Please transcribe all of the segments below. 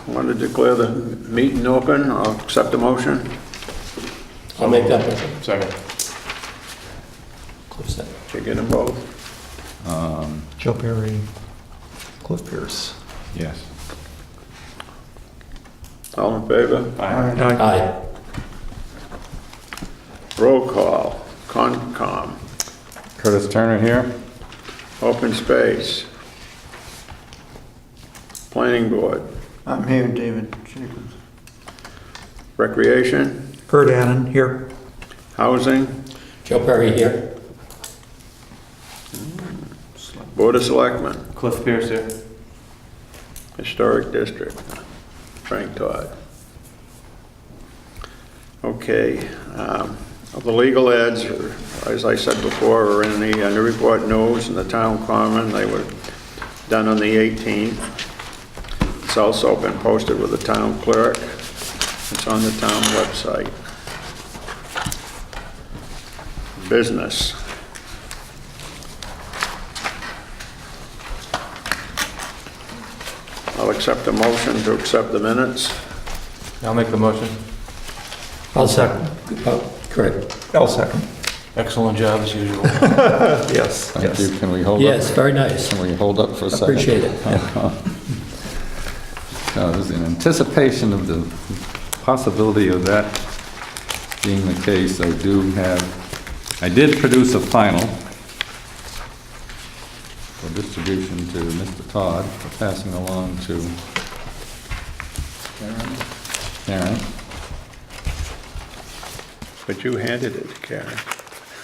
Want to declare the meeting open? I'll accept the motion. I'll make that motion. Second. Cliff second. Did you get them both? Joe Perry, Cliff Pierce. Yes. All in favor? Aye. Roll call. Concom. Curtis Turner here. Open space. Planning board. I'm here, David Jacobs. Recreation. Kurt Annan here. Housing. Joe Perry here. Board of Selectmen. Cliff Pierce here. Historic District. Frank Todd. Okay. The legal ads, as I said before, are in the Newburyport News and the Town Common. They were done on the 18th. It's also been posted with the town clerk. It's on the town website. Business. I'll accept a motion to accept the minutes. I'll make the motion. I'll second. Oh, correct. I'll second. Excellent job as usual. Yes, Thank yes. you. Can we hold up? Yes, very nice. Can we hold up for a second? Appreciate it. In anticipation of the possibility of that being the case, I did produce a final for distribution to Mr. Todd, for passing along to Karen. But you handed it to Karen.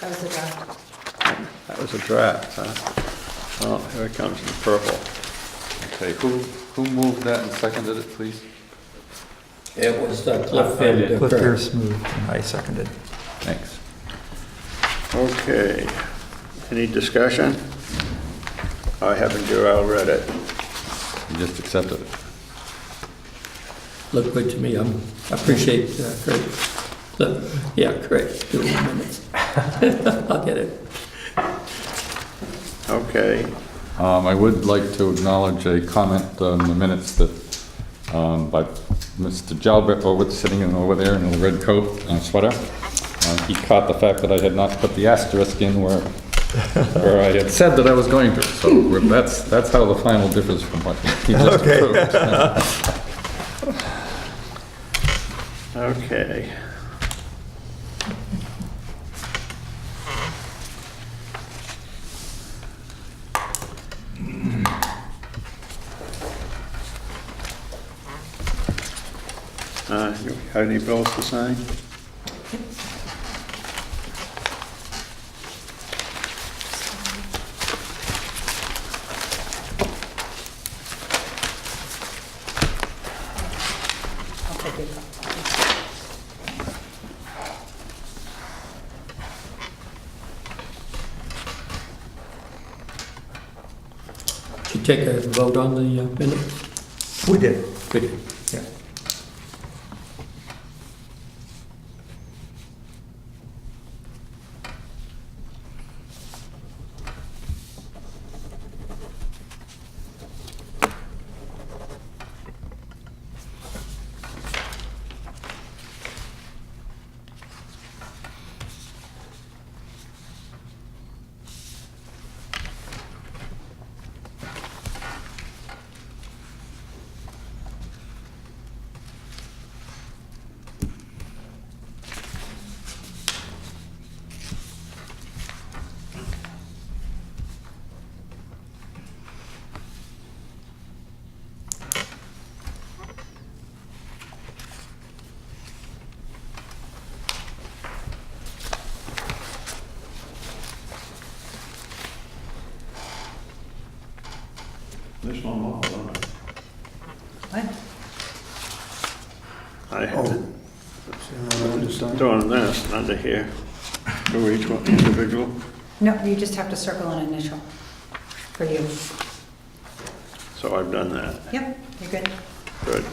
That was a draft. That was a draft, huh? Oh, here it comes in purple. Okay, who moved that and seconded it, please? It was Cliff and Cliff Kurt. Pierce moved and I seconded. Thanks. Okay. Any discussion? I haven't, I read it. You just accepted it. Looked good to me. I appreciate Kurt. Yeah, correct. Do it in minutes. I'll get it. Okay. I would like to acknowledge a comment on the minutes that, by Mr. Jalbert, sitting over there in a red coat and sweater. He caught the fact that I had not put the asterisk in where I had said that I was going to. So that's how the final differs from what he just approved. Okay. You have any bills to sign? I'll take it. Did you take a vote on the minutes? We did. Good. Yeah. This one, all, don't What? I? I haven't. Oh. Doing this, under here. Do each one individual. No, you just have to circle an initial for you. So I've done that. Yep, you're good. Good.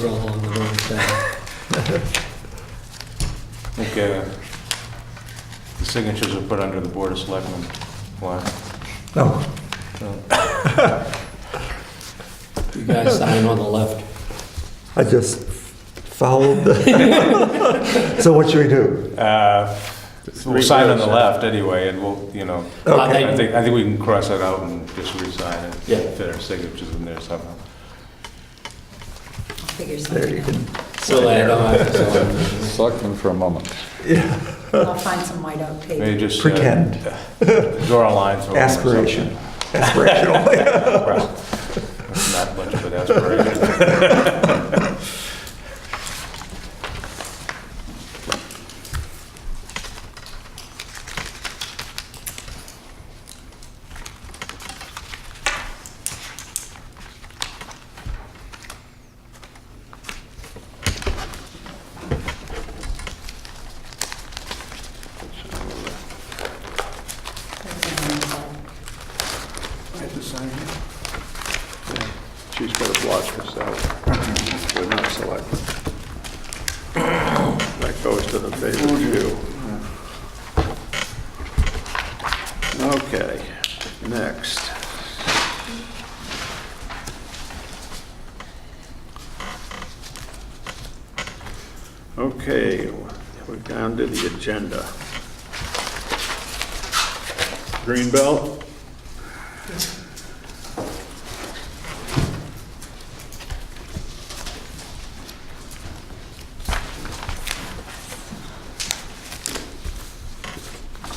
They're all on the wrong side. Okay. The signatures are put under the Board of Selectmen. Why? No, You guys sign on the left. I just followed the, so what should we do? We'll sign on the left anyway, and we'll, you know, Okay. I think we can cross that out and just re-sign it. Yeah. Fit our signatures in there somehow. Figure There you something can. So that I don't have to sign. Selectmen for a moment. out. I'll find some white out paper. Maybe just Pretend. draw a line through 'em or Aspiration. something. Aspirational. Well, that's not much of an aspiration. I have to sign it. She's got to block this out. We're not selected. That goes to the favorite few. Okay, next. Okay, we're down to the agenda. Greenbelt?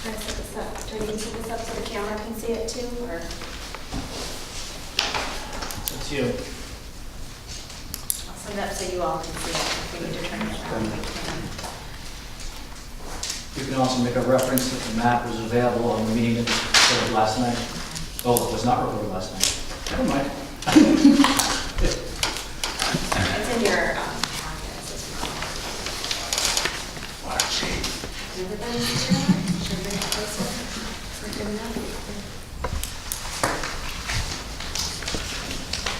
Can I set this up? Do I need to set this up so the camera can see it too, or? It's you. I'll set it up so you all can see it if we need to turn it around. You can also make a reference that the map was available on the meeting that was recorded last night. Oh, it was not recorded last night. Never mind. It's in your packets as well. Everybody see that? Should I bring it closer? Is it good enough?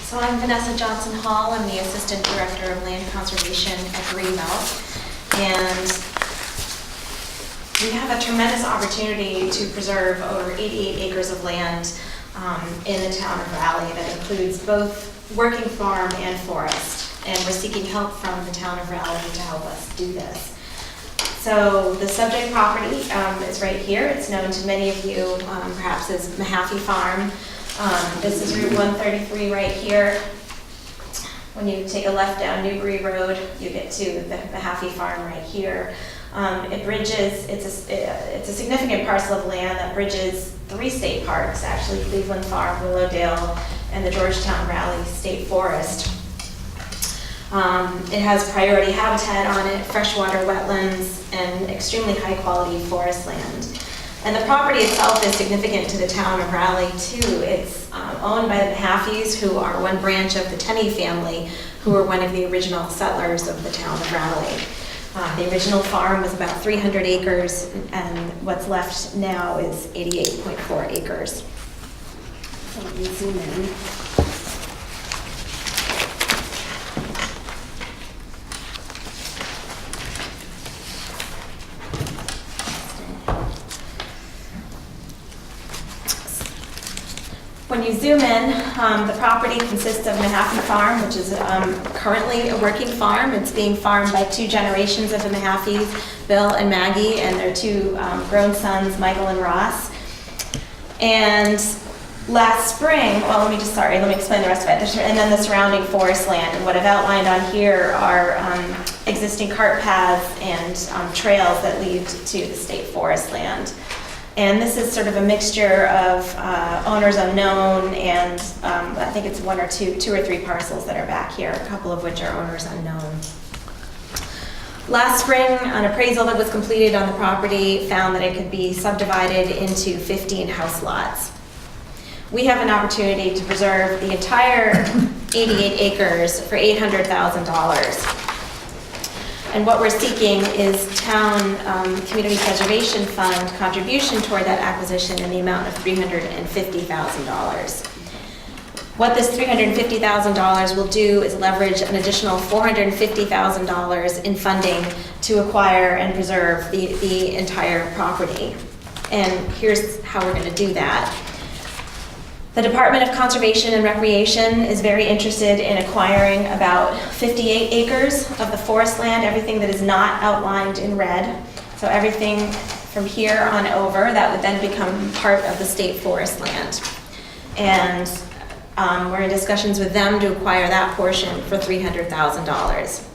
So I'm Vanessa Johnson Hall. I'm the Assistant Director of Land Conservation at Greenbelt. And we have a tremendous opportunity to preserve over 88 acres of land in the town of Raleigh that includes both working farm and forest. And we're seeking help from the town of Raleigh to help us do this. So the subject property is right here. It's known to many of you perhaps as Mahaffey Farm. This is Route 133 right here. When you take a left down Newbury Road, you get to the Mahaffey Farm right here. It bridges, it's a significant parcel of land that bridges 3 state parks, actually, Cleveland Farm, Willowdale, and the Georgetown Raleigh State Forest. It has priority habitat on it, freshwater wetlands, and extremely high-quality forest land. And the property itself is significant to the town of Raleigh, too. It's owned by the Mahaffeys, who are one branch of the Tenney family, who were one of the original settlers of the town of Raleigh. The original farm was about 300 acres, and what's left now is 88.4 acres. So let me zoom in. When you zoom in, the property consists of Mahaffey Farm, which is currently a working farm. It's being farmed by 2 generations of the Mahaffeys, Bill and Maggie, and their 2 grown sons, Michael and Ross. And last spring, well, let me explain the rest of it. And then the surrounding forest land. And what I've outlined on here are existing cart paths and trails that lead to the state forest land. And this is sort of a mixture of owners unknown and I think it's 1 or 2 or 3 parcels that are back here, a couple of which are owners unknown. Last spring, an appraisal that was completed on the property found that it could be subdivided into 15 house lots. We have an opportunity to preserve the entire 88 acres for $800,000. And what we're seeking is town community preservation fund contribution toward that acquisition in the amount of $350,000. What this $350,000 will do is leverage an additional $450,000 in funding to acquire and preserve the entire property. And here's how we're going to do that. The Department of Conservation and Recreation is very interested in acquiring about 58 acres of the forest land, everything that is not outlined in red. So everything from here on over, that would then become part of the state forest land. And we're in discussions with them to acquire that portion for $300,000.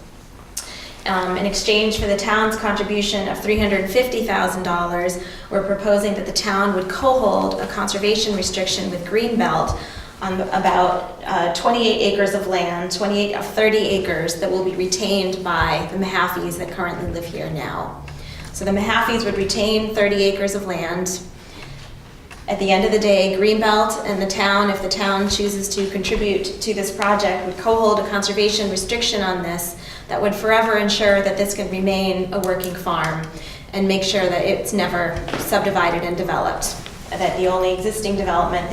In exchange for the town's contribution of $350,000, we're proposing that the town would co-hold a conservation restriction with Greenbelt on about 28 acres of land, 28 of 30 acres that will be retained by the Mahaffeys that currently live here now. So the Mahaffeys would retain 30 acres of land. At the end of the day, Greenbelt and the town, if the town chooses to contribute to this project, would co-hold a conservation restriction on this that would forever ensure that this can remain a working farm and make sure that it's never subdivided and developed, that the only existing development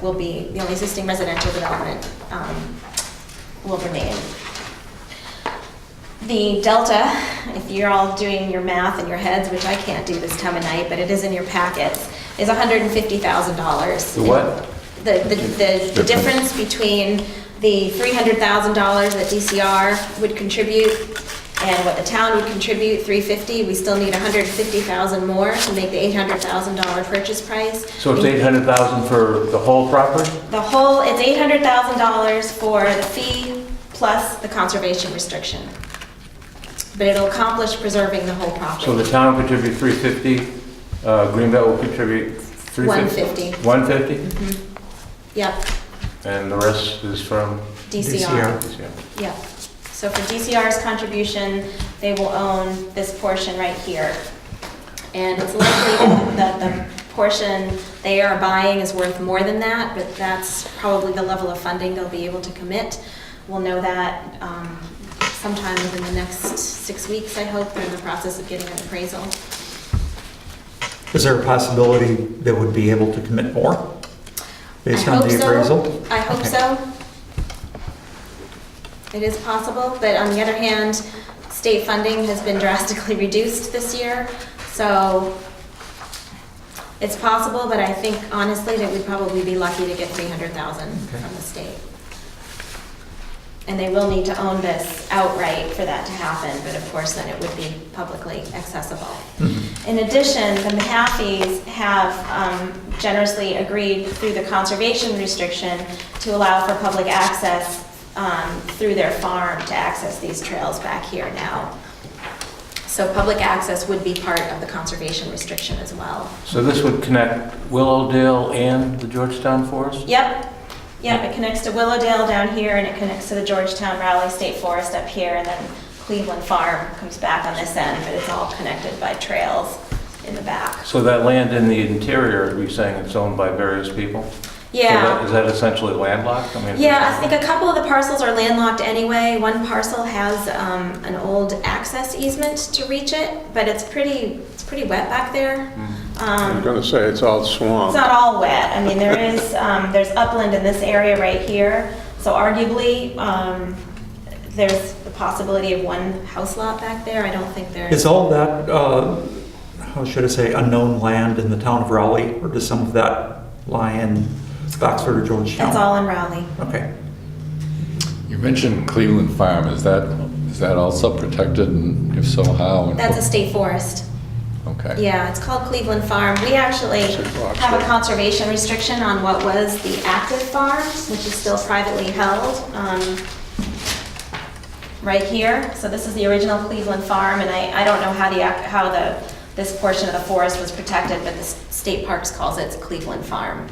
will be, the only existing residential development will remain. The delta, if you're all doing your math in your heads, which I can't do this time of night, but it is in your packets, is $150,000. The what? The difference between the $300,000 that DCR would contribute and what the town would contribute, $350,000, we still need $150,000 more to make the $800,000 purchase price. So it's $800,000 for the whole property? The whole, it's $800,000 for the fee plus the conservation restriction. But it'll accomplish preserving the whole property. So the town will contribute $350,000, Greenbelt will contribute $350,000? $150,000. $150,000? Yep, And the rest is from? DCR. DCR. Yep. So for DCR's contribution, they will own this portion right here. And it's likely that the portion they are buying is worth more than that, but that's probably the level of funding they'll be able to commit. We'll know that sometime within the next 6 weeks, I hope. They're in the process of getting an appraisal. Is there a possibility they would be able to commit more based I on hope the so. appraisal? I hope Okay. so. It is possible, but on the other hand, state funding has been drastically reduced this year, so it's possible, but I think honestly that we'd probably be lucky to get $300,000 from the state. And they will need to own this outright for that to happen, but of course then it would be publicly accessible. In addition, the Mahaffeys have generously agreed through the conservation restriction to allow for public access through their farm to access these trails back here now. So public access would be part of the conservation restriction as well. So this would connect Willowdale and the Georgetown Forest? Yep. Yep, it connects to Willowdale down here, and it connects to the Georgetown Raleigh State Forest up here, and then Cleveland Farm comes back on this end, but it's all connected by trails in the back. So that land in the interior, you're saying it's owned by various people? Yeah. So is that essentially landlocked? I mean, Yeah, I think a couple of the parcels are landlocked anyway. One parcel has an old access easement to reach it, but it's pretty wet back there. I was gonna say, it's all swamp. It's not all wet. I mean, there's upland in this area right here, so arguably, there's the possibility of one house lot back there. I don't think there Is all that, how should I say, unknown land in the town of Raleigh, or does some of that lie in Oxford or Georgetown? It's all in Raleigh. Okay. You mentioned Cleveland Farm, is that also protected, and if so, how? and That's a what- state forest. Okay. Yeah, it's called Cleveland Farm. We actually have a conservation restriction on what was the active farm, which is still privately held, right here. So this is the original Cleveland Farm, and I don't know how this portion of the forest was protected, but the state parks calls it Cleveland Farm.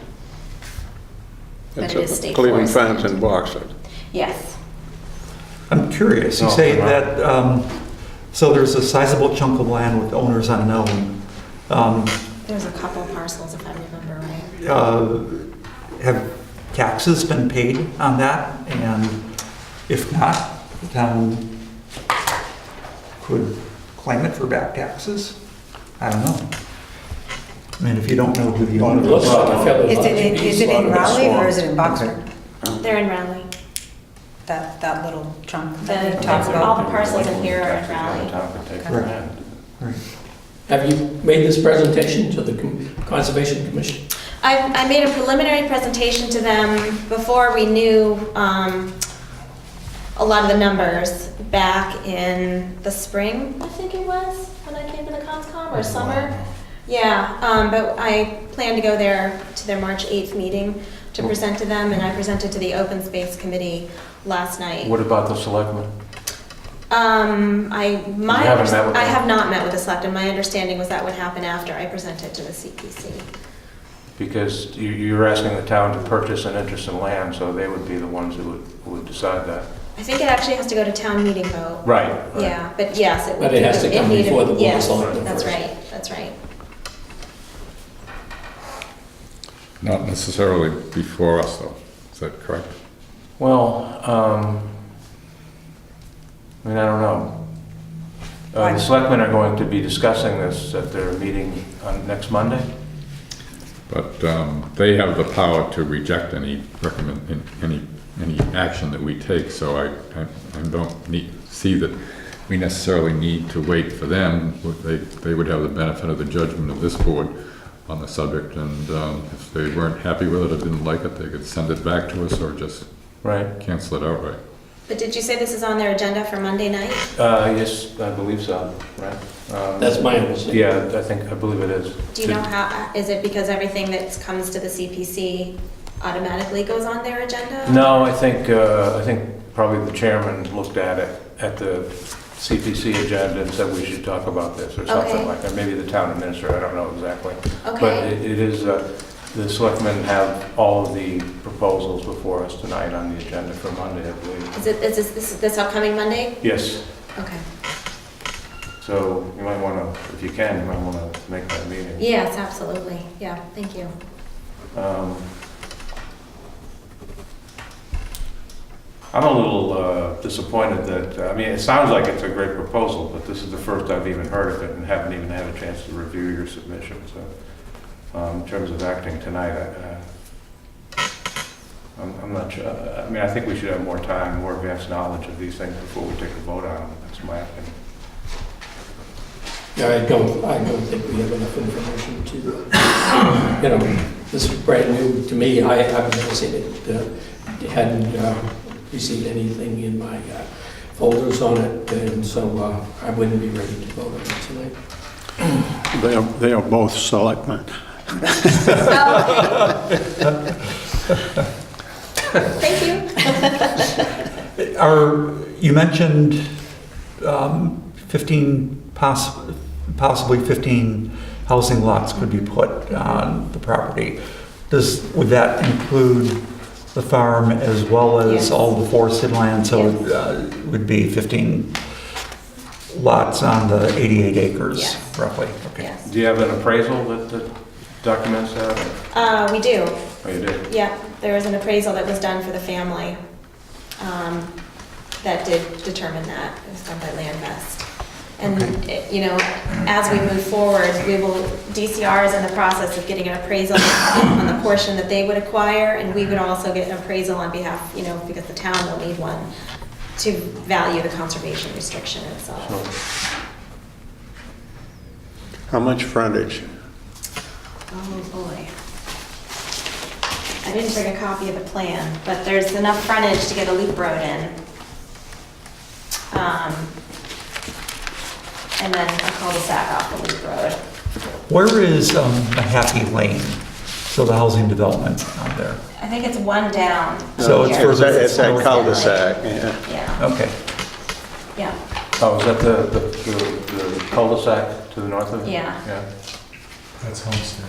But It's it is state Cleveland forest. Farms in Boxford. Yes. I'm curious, you No, say no. that, so there's a sizable chunk of land with owners unknown. There's a couple parcels, if I remember right. Have taxes been paid on that? And if not, the town could claim it for back taxes? I don't know. I mean, if you don't know who the owner Looks is. like a fairly Is large it piece in of Raleigh or swamp. is it in Boxford? They're in Raleigh. That little chunk that you talked All about? the parcels in here are in Raleigh. Town could take the Okay. land. Have you made this presentation to the Conservation Commission? I made a preliminary presentation to them before we knew a lot of the numbers back in the spring, I think it was, when I came to the ConsCom, or summer. Yeah, but I plan to go there to their March 8th meeting to present to them, and I presented to the Open Space Committee last night. What about the selectmen? I haven't met with them? have not met with the selectmen. My understanding was that would happen after I presented to the CPC. Because you're asking the town to purchase an interest in land, so they would be the ones who would decide that. I think it actually has to go to town meeting vote. Right. Yeah, but yes, it would. But it has to come needed- before the Board of yes, Selectmen that's first. right, that's right. Not necessarily before us, though. Is that correct? Well, I mean, I don't know. The selectmen are going to be discussing this at their meeting on next Monday. But they have the power to reject any any action that we take, so I don't see that we necessarily need to wait for them. They would have the benefit of the judgment of this board on the subject, and if they weren't happy with it or didn't like it, they could send it back to us or just Right. cancel it outright. But did you say this is on their agenda for Monday night? Yes, I believe so, right? That's my understanding. Yeah, I believe it is. Do you know how, is it because everything that comes to the CPC automatically goes on their agenda? No, I think probably the chairman looked at it, at the CPC agenda and said we should talk about this or something Okay. like that. Maybe the town administrator, I don't know exactly. But Okay, it is, the selectmen have all of the proposals before us tonight on the agenda for Monday, I believe. is this upcoming Monday? Yes, Okay. so you might want to, if you can, you might want to make that meeting. Yes, absolutely, yeah, thank you. I'm a little disappointed that, I mean, it sounds like it's a great proposal, but this is the first I've even heard of it and haven't even had a chance to review your submission, so in terms of acting tonight, I'm not sure, I mean, I think we should have more time, more advanced knowledge of these things before we take a vote on them, that's my opinion. Yeah, I don't think we have enough information to, this is brand new to me. I haven't ever seen it. Hadn't received anything in my folders on it, and so I wouldn't be ready to vote on it tonight. They are both selectmen. Thank you. You mentioned 15, possibly 15 housing lots could be put on the property. Would that include the farm as well as Yes. all the forested land? So Yes. it would be 15 lots on the 88 acres, Yes. roughly? Okay. Yes. Do you have an appraisal that documents that? We do. Oh, you do? Yeah, there was an appraisal that was done for the family that did determine that. It was done by Landvest. And, as we move forward, DCR is in the process of getting an appraisal on the portion that they would acquire, and we would also get an appraisal on behalf, because the town will need one to value the conservation restriction itself. How much frontage? Oh, boy. I didn't bring a copy of the plan, but there's enough frontage to get a loop road in. And then a cul-de-sac off the loop road. Where is Mahaffey Lane? So the housing development out there? I think it's one down. So it's here. further- It's that cul-de-sac, yeah. Yeah, Okay. yeah, Oh, is that the cul-de-sac to the north of it? Yeah. Yeah. That's Homestead.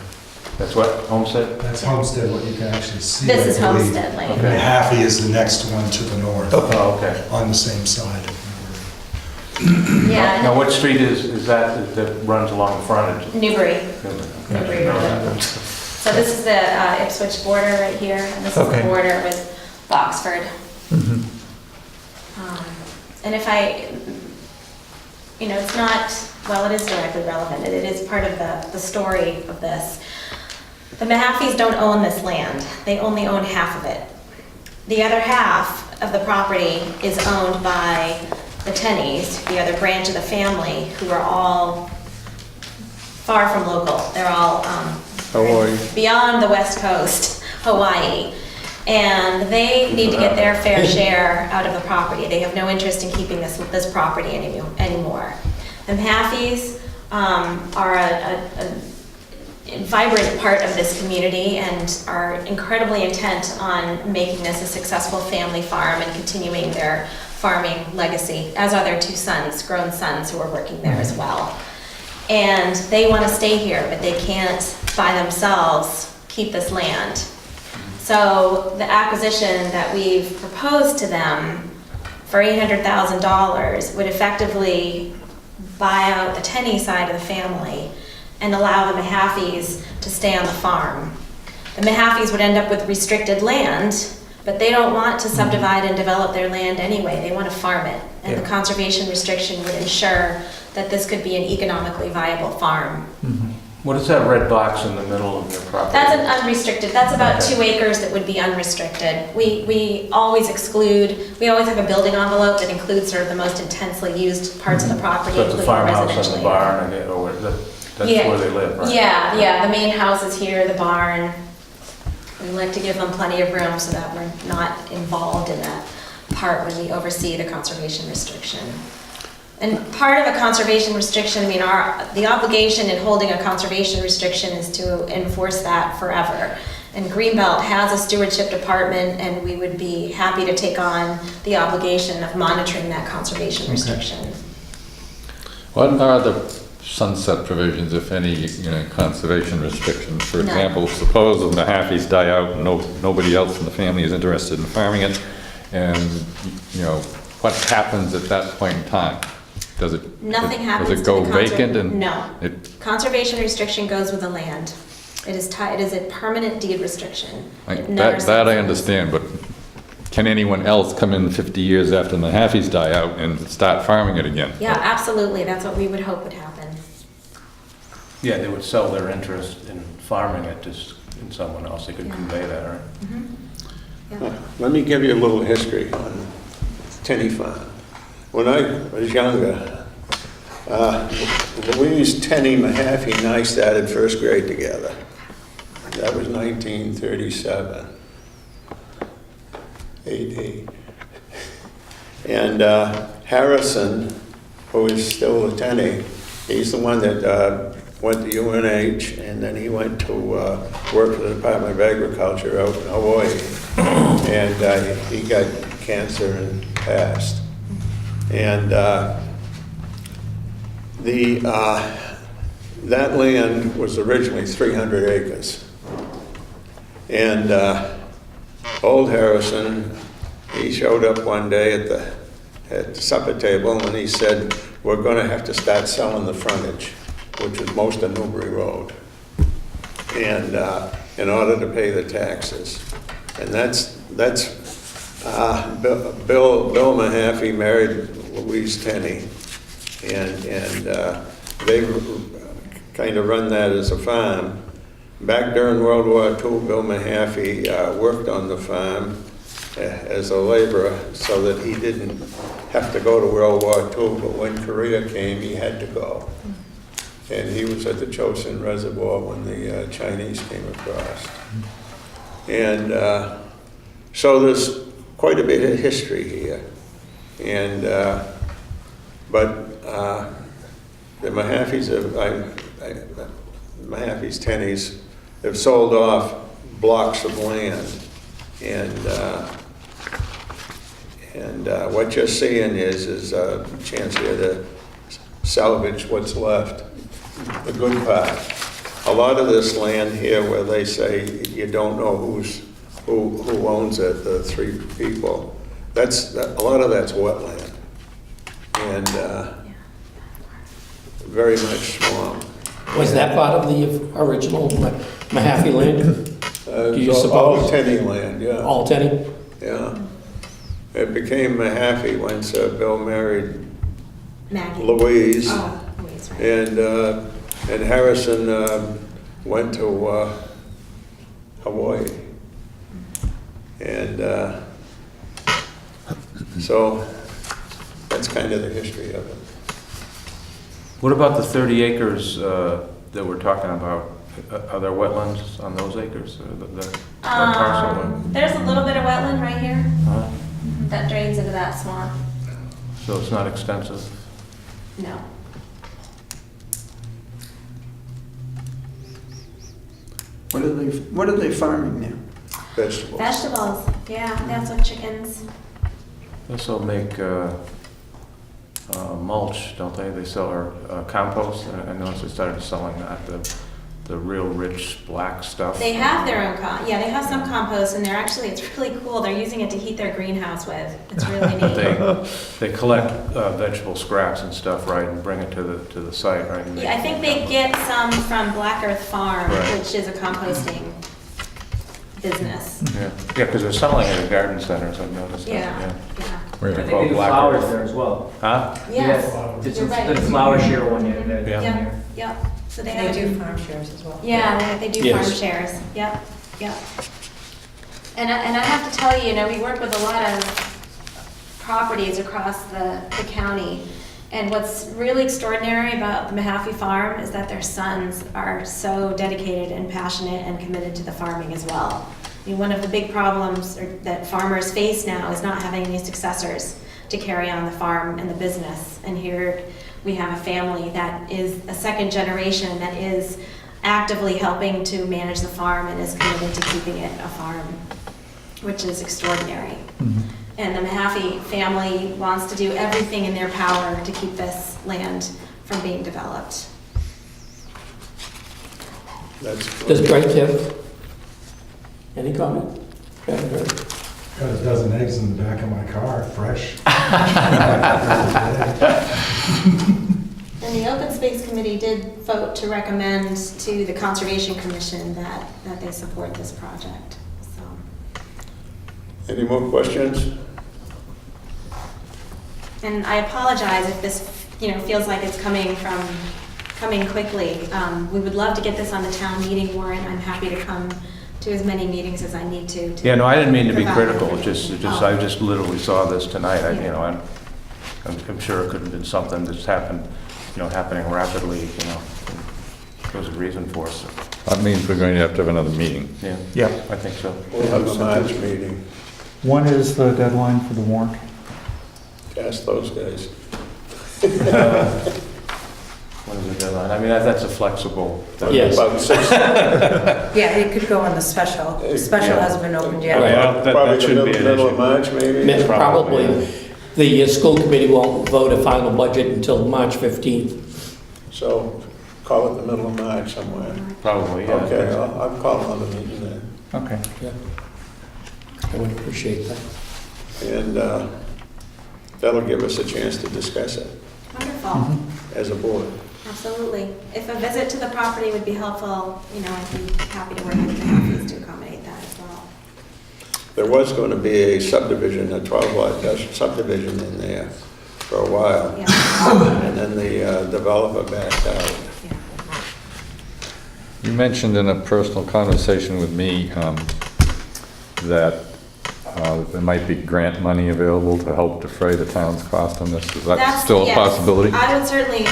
That's what, Homestead? That's Yeah. Homestead, what you can actually see. this I is believe. Homestead Lane. Okay. Mahaffey is the next one to the north, Oh, okay. on the same side of Yeah, Now, what street is that runs along the frontage? Newbury. Okay. Road. So this is the Ipswich border right here, and this is the Okay. border with Boxford. Mhm. And if it's not, well, it is directly relevant, it is part of the story of this. The Mahaffeys don't own this land, they only own half of it. The other half of the property is owned by the Tennys, the other branch of the family, who are all far from local. They're all Hawaii. beyond the West Coast, Hawaii. And they need to get their fair share out of the property. They have no interest in keeping this property anymore. The Mahaffeys are a vibrant part of this community and are incredibly intent on making this a successful family farm and continuing their farming legacy, as are their two sons, grown sons, who are working there as well. And they want to stay here, but they can't by themselves keep this land. So the acquisition that we've proposed to them for $800,000 would effectively buy out the Tenney side of the family and allow the Mahaffeys to stay on the farm. The Mahaffeys would end up with restricted land, but they don't want to subdivide and develop their land anyway. They want to farm it. And the conservation restriction would ensure that this could be an economically viable farm. What is that red box in the middle of your property? That's an unrestricted, that's about Okay. 2 acres that would be unrestricted. We always exclude, we always have a building envelope that includes sort of the most intensely used parts of the property, So it's the including farmhouse and the residential. barn, I guess, or that's Yeah. where they live, right? Yeah, the main house is here, the barn. We like to give them plenty of room so that we're not involved in that part when we oversee the conservation restriction. And part of a conservation restriction, I mean, the obligation in holding a conservation restriction is to enforce that forever. And Greenbelt has a stewardship department, and we would be happy to take on the obligation of monitoring that conservation restriction. What are the sunset provisions, if any, conservation restrictions? For None. example, suppose the Mahaffeys die out and nobody else in the family is interested in farming it, and, what happens at that point in time? Does it? Nothing happens Does to it the go vacant and? No. It, Conservation restriction goes with the land. It is a permanent deed restriction. It never that I sunsets. understand, but can anyone else come in 50 years after the Mahaffeys die out and start farming it again? Yeah, absolutely. That's what we would hope would happen. Yeah, they would sell their interest in farming it to someone else. They could convey that, right? Yeah. Let me give you a little history on Tenney Farm. When I was younger, Louise Tenney Mahaffey and I started first grade together. That was 1937 AD. And Harrison, who is still a Tenney, he's the one that went to UNH, and then he went to work for the Department of Agriculture out in Hawaii. And he got cancer and passed. And that land was originally 300 acres. And old Harrison, he showed up one day at the supper table and he said, "We're going to have to start selling the frontage," which was most of Newbury Road, and in order to pay the taxes. And that's Bill Mahaffey married Louise Tenney, and they kind of run that as a farm. Back during World War II, Bill Mahaffey worked on the farm as a laborer so that he didn't have to go to World War II, but when Korea came, he had to go. And he was at the Chosin Reservoir when the Chinese came across. And so there's quite a bit of history here. And, but the Mahaffeys, Mahaffey's Tennys, have sold off blocks of land. And what you're seeing is a chance here to salvage what's left, the good part. A lot of this land here where they say you don't know who owns it, the three people, a lot of that's wetland. And very much swamp. Was that part of the original Mahaffey land? Do you All suppose? Tenney land, yeah. All Tenney? Yeah. It became Mahaffey once Bill married Maggie. Louise. Oh, Louise, right. And Harrison went to Hawaii. And So that's kind of the history of it. What about the 30 acres that we're talking about? Are there wetlands on those acres? That parcel? There's a little bit of wetland right here Uh-huh. that drains into that swamp. So it's not extensive? No. What are they farming now? Vegetables. Vegetables, yeah, that's what chickens. This will make mulch, don't they? They sell our compost. I noticed they started selling that, the real rich black stuff. They have their own yeah, they have some compost and it's really cool. They're using it to heat their greenhouse with. It's really But neat. they collect vegetable scraps and stuff, right, and bring it to the site, right? and make Yeah, I think they get some from Black Earth Farm, Right. which is a composting business. Yeah, because they're selling it at garden centers, I've noticed that, Yeah, yeah. yeah. Where? I think Called they do Black flowers Earth. there as well. Huh? Yes, Did you're some, right. did a flower share one year there. Yeah. Yep, yep. So they They have. do farm shares as well. Yeah, they do farm Yes. shares. Yep, yep. And I have to tell you, we work with a lot of properties across the county. And what's really extraordinary about the Mahaffey Farm is that their sons are so dedicated and passionate and committed to the farming as well. I mean, one of the big problems that farmers face now is not having any successors to carry on the farm and the business. And here we have a family that is a second generation that is actively helping to manage the farm and is committed to keeping it a farm, which is extraordinary. And the Mahaffey family wants to do everything in their power to keep this land from being developed. That's Does Brent have any comment? Haven't heard. Got a dozen eggs in the back of my car, fresh. And the Open Space Committee did vote to recommend to the Conservation Commission that they support this project, so. Any more questions? And I apologize if this, feels like it's coming quickly. We would love to get this on the town meeting warrant. I'm happy to come to as many meetings as I need to. Yeah, no, I didn't mean to be provide critical, information. I just literally saw this tonight. Yeah. I'm sure it could have been something that's happened, happening rapidly, There's a reason for it, so, That means we're going to have another meeting. yeah, Yep. I think so. We'll have a March meeting. When is the deadline for the warrant? Ask those guys. When is the deadline? I mean, that's a flexible. Yes. About 6, Yeah, it could go on the special. The special Yeah. hasn't been opened yet. Well, that probably the shouldn't be an middle of issue. March, maybe? Probably. The school committee won't vote a final budget until March 15th. So call it the middle of March somewhere. Probably, yeah. Okay, I'll call another meeting then. Okay. I would appreciate that. And that'll give us a chance to discuss it Wonderful, as a board. absolutely. If a visit to the property would be helpful, I'd be happy to work with the Mahaffeys to accommodate that as well. There was going to be a subdivision, a 12-lot subdivision in there for a while. Yeah, And then the developer backed out. yeah. You mentioned in a personal conversation with me that there might be grant money available to help defray the town's cost on this. Is that That's- still a yes. possibility? I would certainly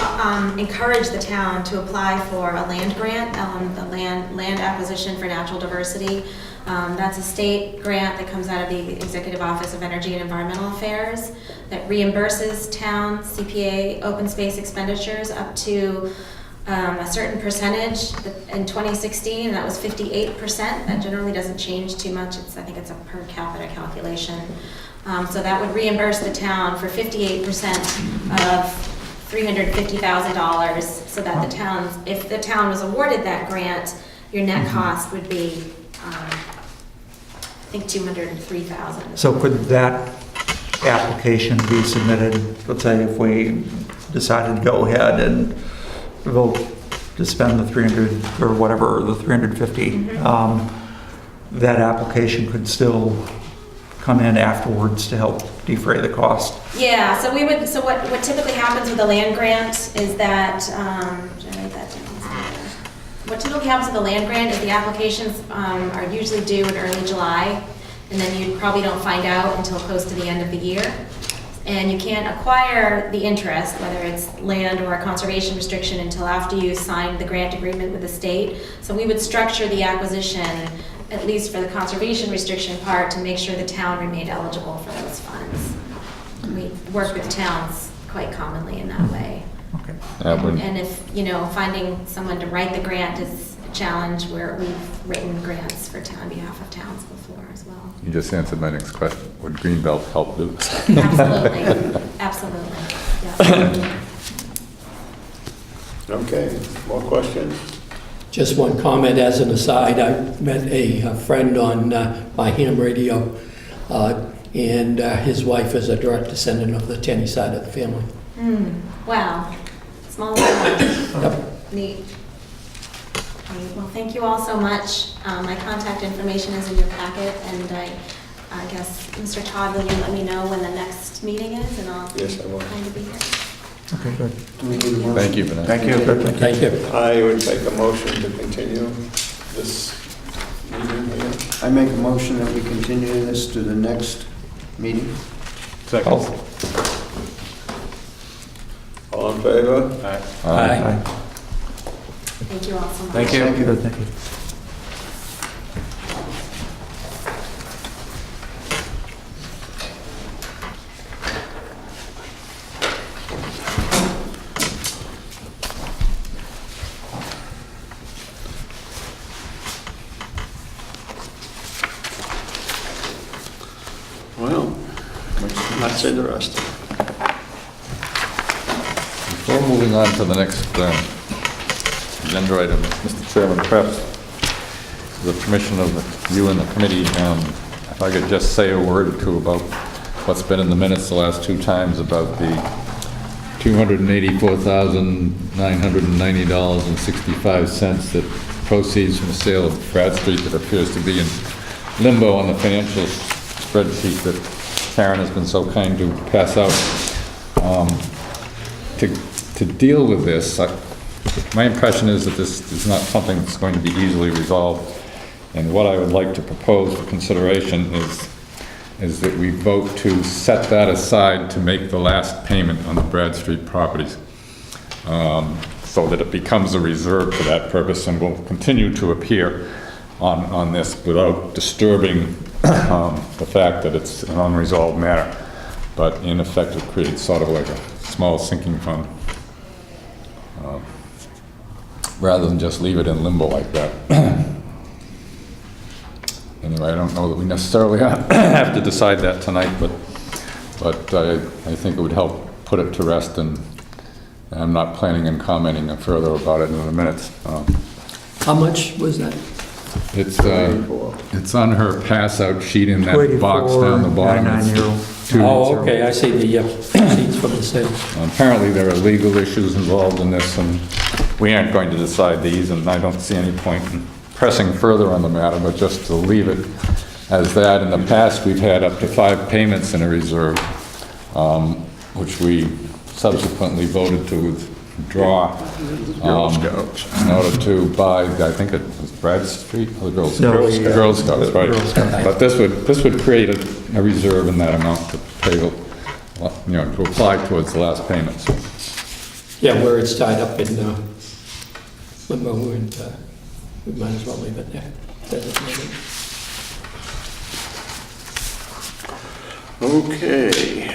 encourage the town to apply for a land grant, the land acquisition for natural diversity. That's a state grant that comes out of the Executive Office of Energy and Environmental Affairs that reimburses town CPA open space expenditures up to a certain percentage. In 2016, that was 58%. That generally doesn't change too much. I think it's a per capita calculation. So that would reimburse the town for 58% of $350,000, so that if the town was awarded that grant, your net cost would be, I think, $203,000. So could that application be submitted, let's say if we decided to go ahead and vote to spend the 300 or whatever, the 350, that application could still come in afterwards to help defray the cost? Yeah, so what typically happens with a land grant is that, should I write that down? What typically happens with a land grant is the applications are usually due in early July, and then you probably don't find out until close to the end of the year. And you can't acquire the interest, whether it's land or a conservation restriction, until after you sign the grant agreement with the state. So we would structure the acquisition, at least for the conservation restriction part, to make sure the town remained eligible for those funds. We work with towns quite commonly in that way. And if, finding someone to write the grant is a challenge, where we've written grants on behalf of towns before as well. You just answered my next question. Would Greenbelt help do this? Absolutely, absolutely, yeah. Okay, more questions? Just one comment as an aside, I met a friend on my ham radio, and his wife is a direct descendant of the Tenney side of the family. Wow, small world. Yep. Neat. Okay, well, thank you all so much. My contact information is in your packet, and I guess, Mr. Todd, will you let me know when the next meeting is, and I'll Yes, I will. kind of be here. Okay, good. Do we need a motion? Thank you, Vanessa. Thank you. Thank you. I would take a motion to continue this meeting here. I make a motion that we continue this to the next meeting. Second. All in favor? Aye. Thank you all so much. Thank you. Good, thank you. Well, that's interesting. Before moving on to the next agenda item, Mr. Chairman, perhaps with the permission of you and the committee, if I could just say a word or two about what's been in the minutes the last two times about the $284,990.65 that proceeds from the sale of Brad Street that appears to be in limbo on the financial spreadsheet that Karen has been so kind to pass out. To deal with this, my impression is that this is not something that's going to be easily resolved. And what I would like to propose for consideration is that we vote to set that aside to make the last payment on the Brad Street properties, so that it becomes a reserve for that purpose and will continue to appear on this without disturbing the fact that it's an unresolved matter. But in effect, it creates sort of like a small sinking fund, rather than just leave it in limbo like that. Anyway, I don't know that we necessarily have to decide that tonight, but I think it would help put it to rest, and I'm not planning on commenting further about it in the minutes. How much was that? It's on her pass-out sheet in that box down the bottom. It's 284,990. Oh, okay, I see the receipts from the sale. Apparently, there are legal issues involved in this, and we aren't going to decide these, and I don't see any point in pressing further on the matter, but just to leave it as that. In the past, we've had up to 5 payments in a reserve, which we subsequently voted to withdraw in order to buy, I think it was Brad Street, or the Girl Scouts? No, Girl Scouts, right. Girl Scouts. But this would create a reserve in that amount to pay, to apply towards the last payments. Yeah, where it's tied up in limbo, and we might as well leave it there. Designated. Okay.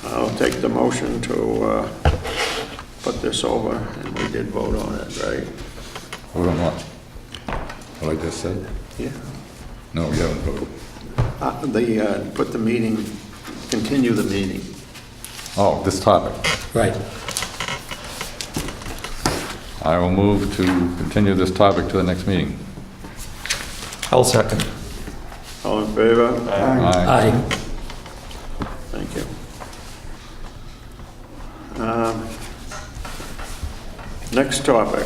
I'll take the motion to put this over, and we did vote on it, right? Vote on what? What I just said? Yeah. No, we haven't voted. Put the meeting, continue the meeting. Oh, this topic. Right. I will move to continue this topic to the next meeting. I'll second. All in favor? Aye. Aye. Thank you. Next topic.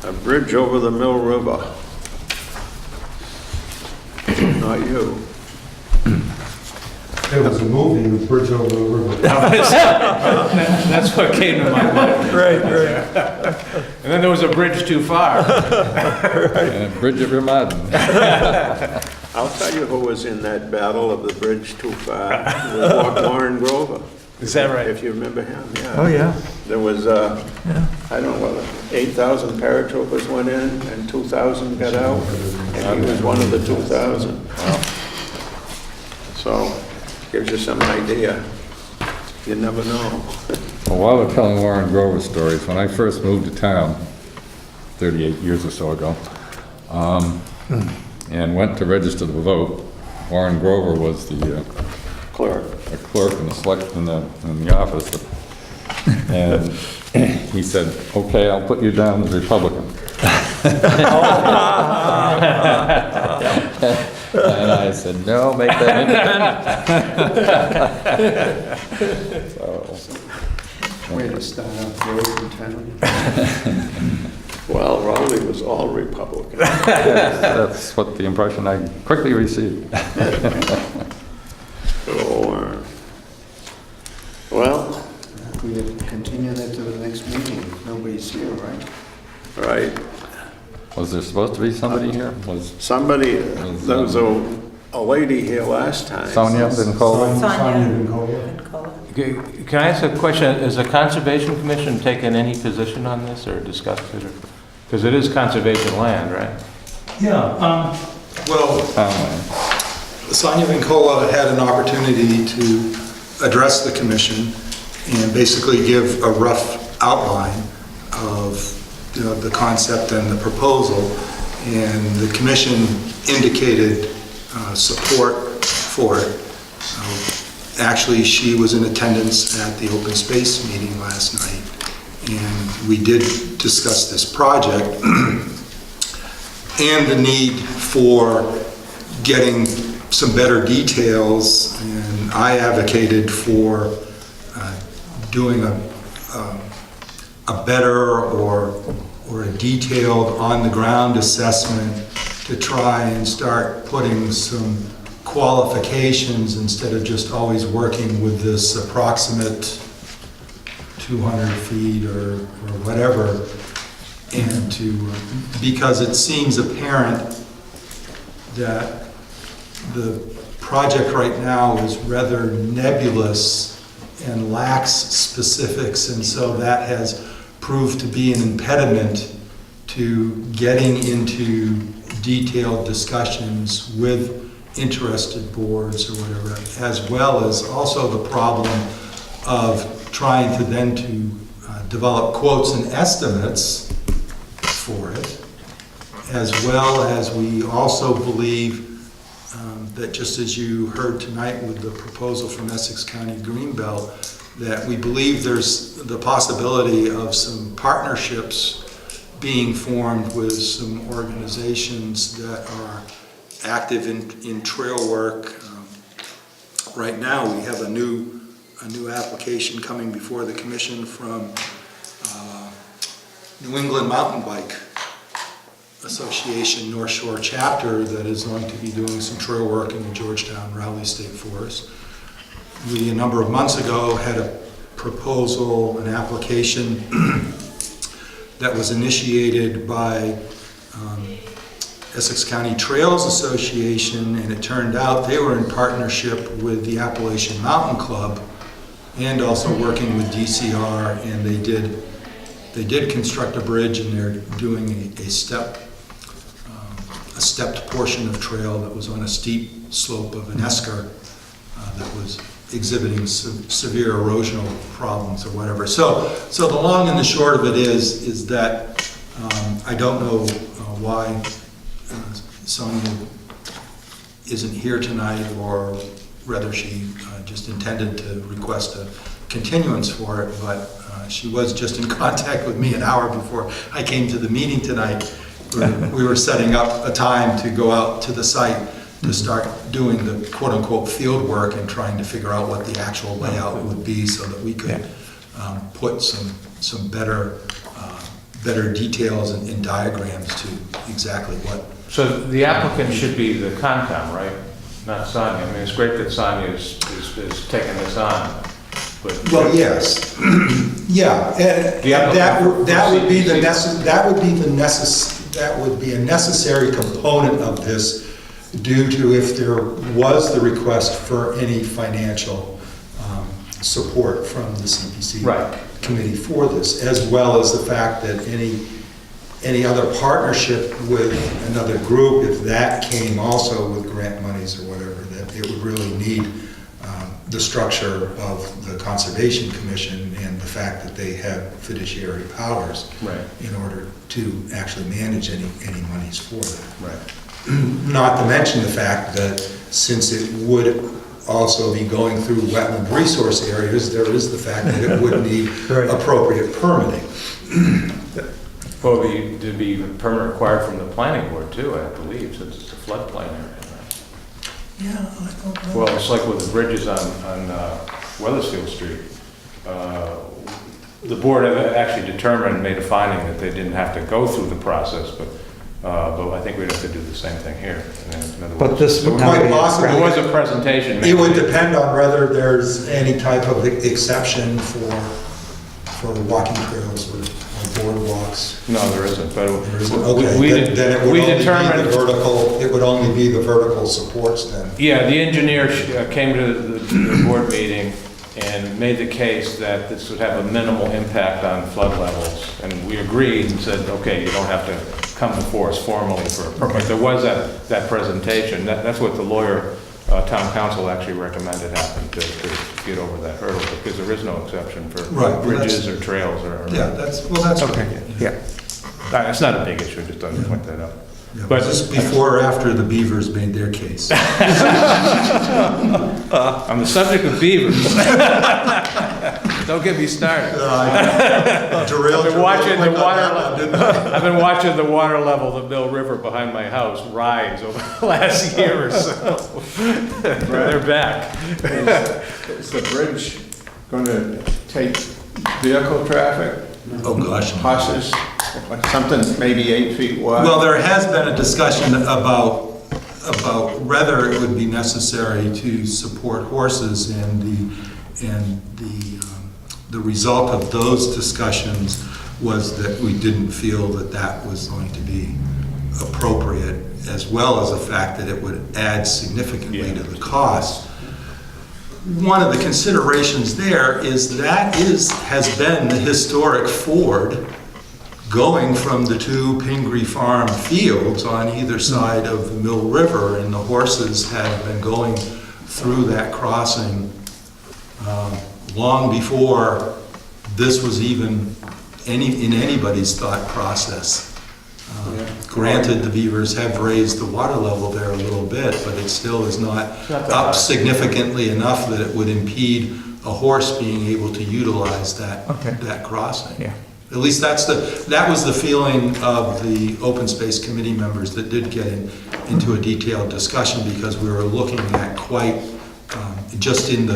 A bridge over the Mill River. Not you. There was a movie, Bridge Over the River. That's what came to my mind. Right. And then there was a bridge too far. Bridget Rimadon. I'll tell you who was in that battle of the bridge too far. It was Warren Grover. Is that right? If you remember him, yeah. Oh, yeah. There was, I don't know, 8,000 paratroopers went in and 2,000 got out, and he was one of the 2,000. So, gives you some idea. You never know. Well, while we're telling Warren Grover stories, when I first moved to town, 38 years or so ago, and went to register to vote, Warren Grover was the Clerk. a clerk in the office, and he said, "Okay, I'll put you down as Republican." And I said, "No, make that independent." So, Way to start off road in town. Well, Rowley was all Republican. that's what the impression I quickly received. So, well, We have to continue that to the next meeting. Nobody's here, right? right, Was there supposed to be somebody here? Was somebody, there was a lady here last time. Sonia didn't call in? Sonia. Nicola. Can I ask a question? Has the Conservation Commission taken any position on this or discussed it? Because it is conservation land, right? Yeah, well, Town land. Sonia Vincola had an opportunity to address the commission and basically give a rough outline of the concept and the proposal. And the commission indicated support for it. Actually, she was in attendance at the open space meeting last night, and we did discuss this project and the need for getting some better details, and I advocated for doing a better or a detailed on-the-ground assessment to try and start putting some qualifications instead of just always working with this approximate 200 feet or whatever, and because it seems apparent that the project right now is rather nebulous and lacks specifics, and so that has proved to be an impediment to getting into detailed discussions with interested boards or whatever, as well as also the problem of trying to then develop quotes and estimates for it, as well as we also believe that, just as you heard tonight with the proposal from Essex County Greenbelt, that we believe there's the possibility of some partnerships being formed with some organizations that are active in trail work. Right now, we have a new application coming before the commission from New England Mountain Bike Association North Shore chapter that is going to be doing some trail work in the Georgetown Rowley State Forest. We, a number of months ago, had a proposal, an application that was initiated by Essex County Trails Association, and it turned out they were in partnership with the Appalachian Mountain Club and also working with DCR, and they did construct a bridge, and they're doing a stepped portion of trail that was on a steep slope of an esker that was exhibiting severe erosional problems or whatever. So the long and the short of it is that I don't know why Sonia isn't here tonight, or whether she just intended to request a continuance for it, but she was just in contact with me an hour before I came to the meeting tonight. We were setting up a time to go out to the site to start doing the quote-unquote field work and trying to figure out what the actual layout would be so that we could put some better details and diagrams to exactly what. So the applicant should be the Concom, right? not Sonia. I mean, it's great that Sonia is taking this on, but. Well, yes. Yeah, and Do you have a- that would be CPC? that would be a necessary component of this due to if there was the request for any financial support from the CPC Right. committee for this, as well as the fact that any other partnership with another group, if that came also with grant monies or whatever, that it would really need the structure of the Conservation Commission and the fact that they have fiduciary powers Right. in order to actually manage any monies for that. Right. Not to mention the fact that since it would also be going through wetland resource areas, there is the fact that it would need Right. appropriate permitting. Well, to be permit required from the planning board too, I believe, since it's a floodplain area. Yeah, I don't know. Well, it's like with the bridges on Weathersfield Street. The board have actually determined and made a finding that they didn't have to go through the process, but I think we'd have to do the same thing here. In other But words, this would Quite not be. possibly. there was a presentation made. It would depend on whether there's any type of exception for walking trails or boardwalks. No, there isn't, but There isn't? we- Okay, we then it would we only be determined. the vertical, it would only be the vertical supports then. Yeah, the engineer came to the board meeting and made the case that this would have a minimal impact on flood levels. And we agreed and said, okay, you don't have to come before us formally for a permit. There was that presentation. That's what the lawyer, town council actually recommended happen to get over that hurdle, because there is no exception for Right, well, bridges or trails or. Yeah, that's Okay, yeah. It's not a big issue, just to point that out. Yeah, But- was this before or after the Beavers made their case? On the subject of beavers. Don't get me started. Derailed I've been watching the quick on water that one, didn't I? I've been watching the water level of the Mill River behind my house rise over the last year or so. They're back. Is the bridge going to take vehicle traffic? Oh, gosh. Buses, like something maybe 8 feet wide? Well, there has been a discussion about whether it would be necessary to support horses, and the result of those discussions was that we didn't feel that that was going to be appropriate, as well as the fact that it would add significantly to the cost. One of the considerations there is has been the historic ford going from the two Pingree Farm fields on either side of the Mill River, and the horses have been going through that crossing long before this was even in anybody's thought process. Granted, the beavers have raised the water level there a little bit, but it still is not up significantly enough that it would impede a horse being able to utilize that crossing. Yeah. At least that was the feeling of the Open Space Committee members that did get into a detailed discussion, because we were looking at quite, just in the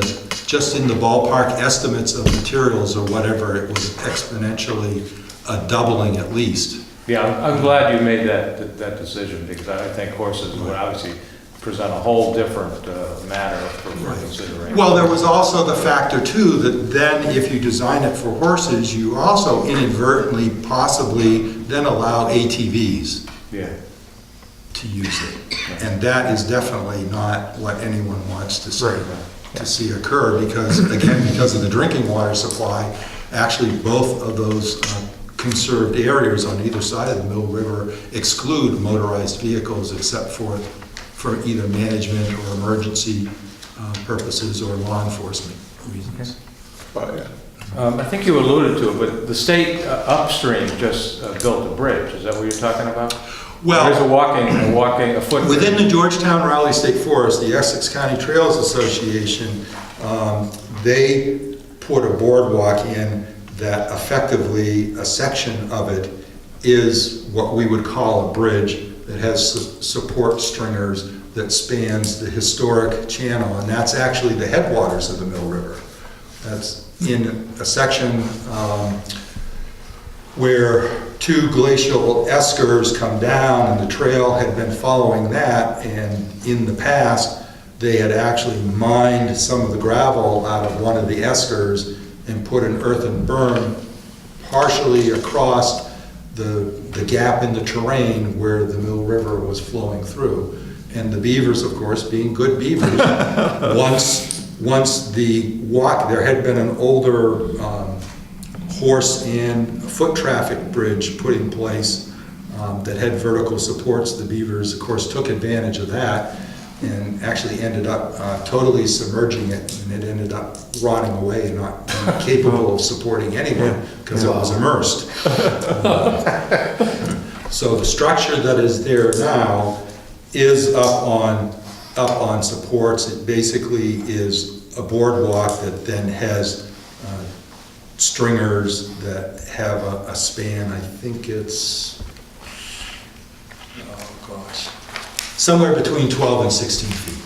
ballpark estimates of materials or whatever, it was exponentially doubling at least. Yeah, I'm glad you made that decision, because I think horses would obviously present a whole different matter for consideration. Well, there was also the factor too, that then if you design it for horses, you also inadvertently possibly then allow ATVs to use it. And that is definitely not what anyone wants to see occur, because again, because of the drinking water supply, actually both of those conserved areas on either side of the Mill River exclude motorized vehicles except for either management or emergency purposes or law enforcement reasons. I think you alluded to it, but the state upstream just built a bridge. Is that what you're talking about? Well, there's a foot. Within the Georgetown Raleigh State Forest, the Essex County Trails Association, they put a boardwalk in that effectively a section of it is what we would call a bridge that has support stringers that spans the historic channel, and that's actually the headwaters of the Mill River. That's in a section where two glacial eskers come down, and the trail had been following that, and in the past, they had actually mined some of the gravel out of one of the eskers and put an earthen berm partially across the gap in the terrain where the Mill River was flowing through. And the beavers, of course, being good beavers, once the walk, there had been an older horse and foot traffic bridge put in place that had vertical supports. The beavers, of course, took advantage of that and actually ended up totally submerging it, and it ended up rotting away and not being capable of supporting anyone because it was immersed. So the structure that is there now is up on supports. It basically is a boardwalk that then has stringers that have a span, I think it's, oh gosh, somewhere between 12 and 16 feet.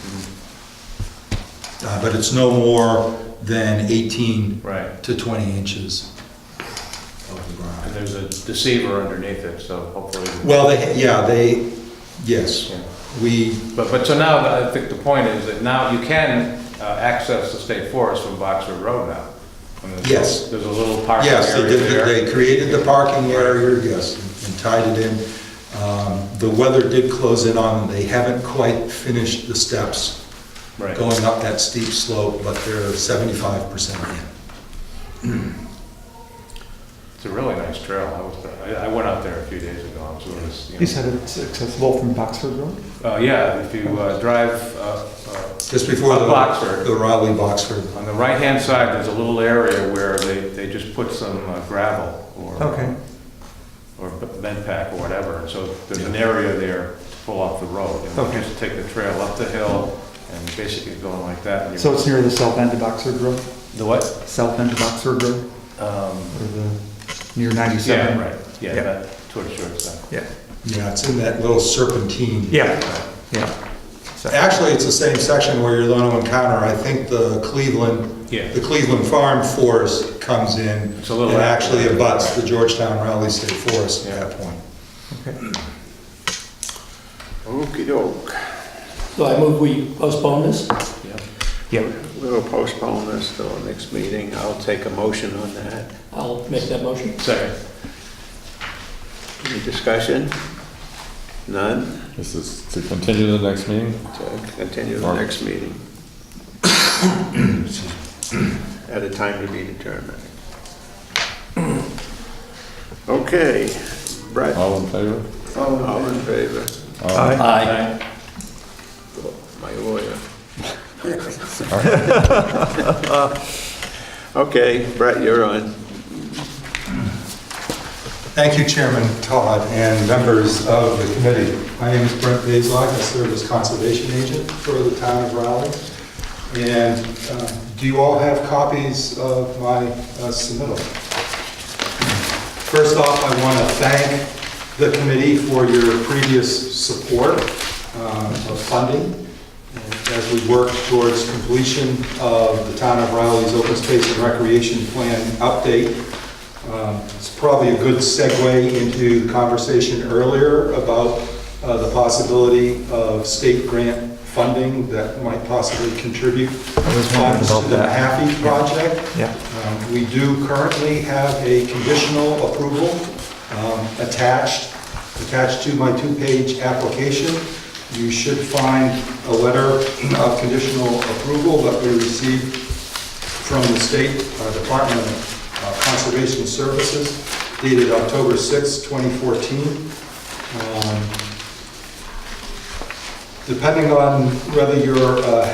But it's no more than 18 Right. to 20 inches of the ground. And there's a deceiver underneath it, so hopefully. Well, yes. Yeah. But So now, I think the point is that now you can access the state forest from Boxford Road now. I mean, Yes. There's a little parking yes, area there. they created the parking area, yes, and tied it in. The weather did close in on them. They haven't quite finished the steps Right. going up that steep slope, but they're 75% in. It's a really nice trail. I went out there a few days ago. So it was, You said it's accessible from Boxford Road? yeah, if you drive Just before Up Boxford. the Raleigh Boxford. on the right-hand side, there's a little area where they just put some gravel Okay. or bent pack or whatever. And so there's an area there to pull off the road. And Okay. you just take the trail up the hill and basically going like that. And So it's near the south end of Boxford Road? the what? South end of Boxford Road? Or near 97? Yeah, right. Yeah, Yeah. that towards short side. Yeah. Yeah, it's in that little serpentine. Yeah, yeah. So- Actually, it's the same section where you're going to encounter, I think, the Cleveland Farm Forest comes in It's a little and after actually that. abuts the Georgetown Raleigh State Forest at that point. Okay. Okey-doke. So I move we postpone this? Yeah. We'll postpone this till the next meeting. I'll take a motion on that. I'll make that motion. Second. Any discussion? None? This is to continue the next meeting? To continue the next meeting. At a time to be determined. Okay, Brett, All in favor? all in favor? Aye. My lawyer. Okay, Brett, you're on. Thank you, Chairman Todd and members of the committee. My name is Brent Bazelak. I serve as conservation agent for the town of Raleigh. And do you all have copies of my submittal? First off, I want to thank the committee for your previous support of funding as we work towards completion of the town of Raleigh's open space and recreation plan update. It's probably a good segue into the conversation earlier about the possibility of state grant funding that might possibly contribute funds to the Mahaffey project. Yeah. We do currently have a conditional approval attached to my two-page application. You should find a letter of conditional approval that we received from the State Department of Conservation Services dated October 6, 2014. Depending on whether you're a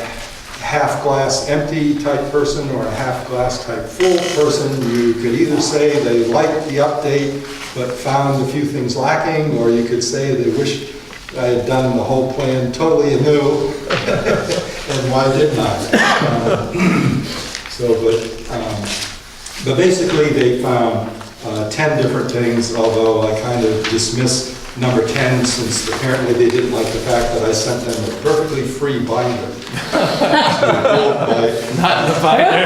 half-glass empty type person or a half-glass type full person, you could either say they liked the update but found a few things lacking, or you could say they wish I had done the whole plan totally anew, and why didn't I? But basically they found 10 different things, although I kind of dismissed number 10 since apparently they didn't like the fact that I sent them a perfectly free binder. Not in the binder.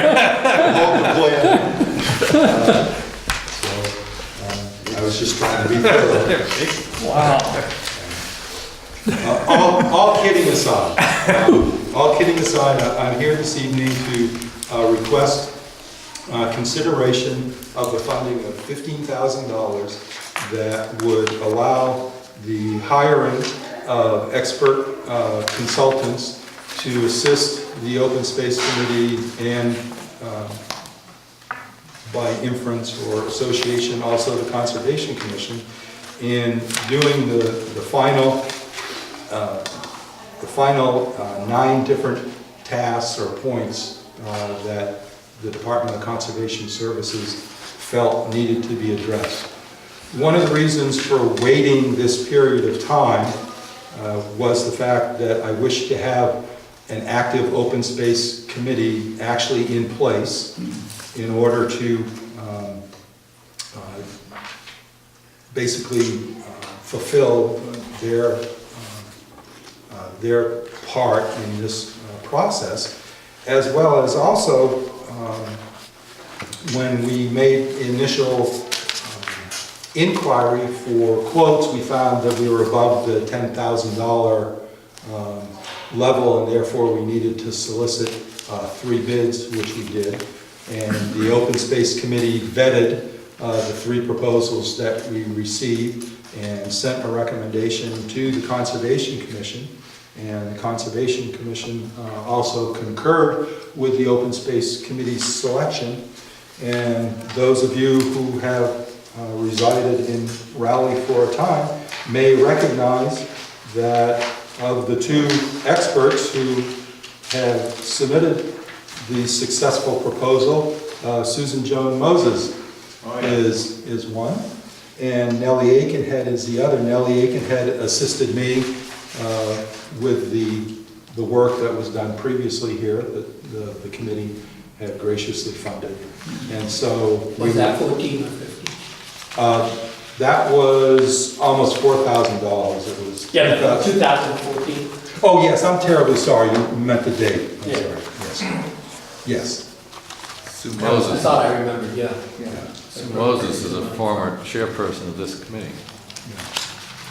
I was just trying to be thorough. Wow. All kidding aside, I'm here this evening to request consideration of the funding of $15,000 that would allow the hiring of expert consultants to assist the Open Space Committee and by inference or association, also the Conservation Commission, in doing the final 9 different tasks or points that the Department of Conservation Services felt needed to be addressed. One of the reasons for waiting this period of time was the fact that I wish to have an active open space committee actually in place in order to basically fulfill their part in this process, as well as also when we made initial inquiry for quotes, we found that we were above the $10,000 level, and therefore we needed to solicit 3 bids, which we did. And the Open Space Committee vetted the 3 proposals that we received and sent a recommendation to the Conservation Commission. And the Conservation Commission also concurred with the Open Space Committee's selection. And those of you who have resided in Raleigh for a time may recognize that of the 2 experts who have submitted the successful proposal, Susan Joan Moses is one, and Nellie Aikenhead is the other. Nellie Aikenhead assisted me with the work that was done previously here that the committee had graciously funded. And so... Was that 14 or 15? That was almost $4,000. It was... Yeah, 2014. Oh, yes, I'm terribly sorry. You meant the date. I'm Yeah. sorry. Yes. Sue I Moses. thought I remembered, yeah. Sue Moses is a former chairperson of this committee.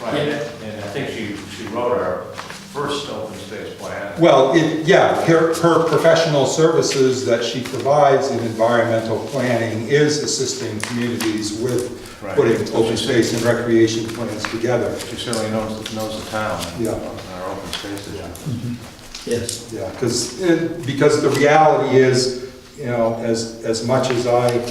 Right, and I think she wrote our first open space plan. Well, her professional services that she provides in environmental planning is assisting communities with putting open space and recreation plans together. She certainly knows the town and Yeah. our open spaces. Yes. Yeah, because the reality is, as much as I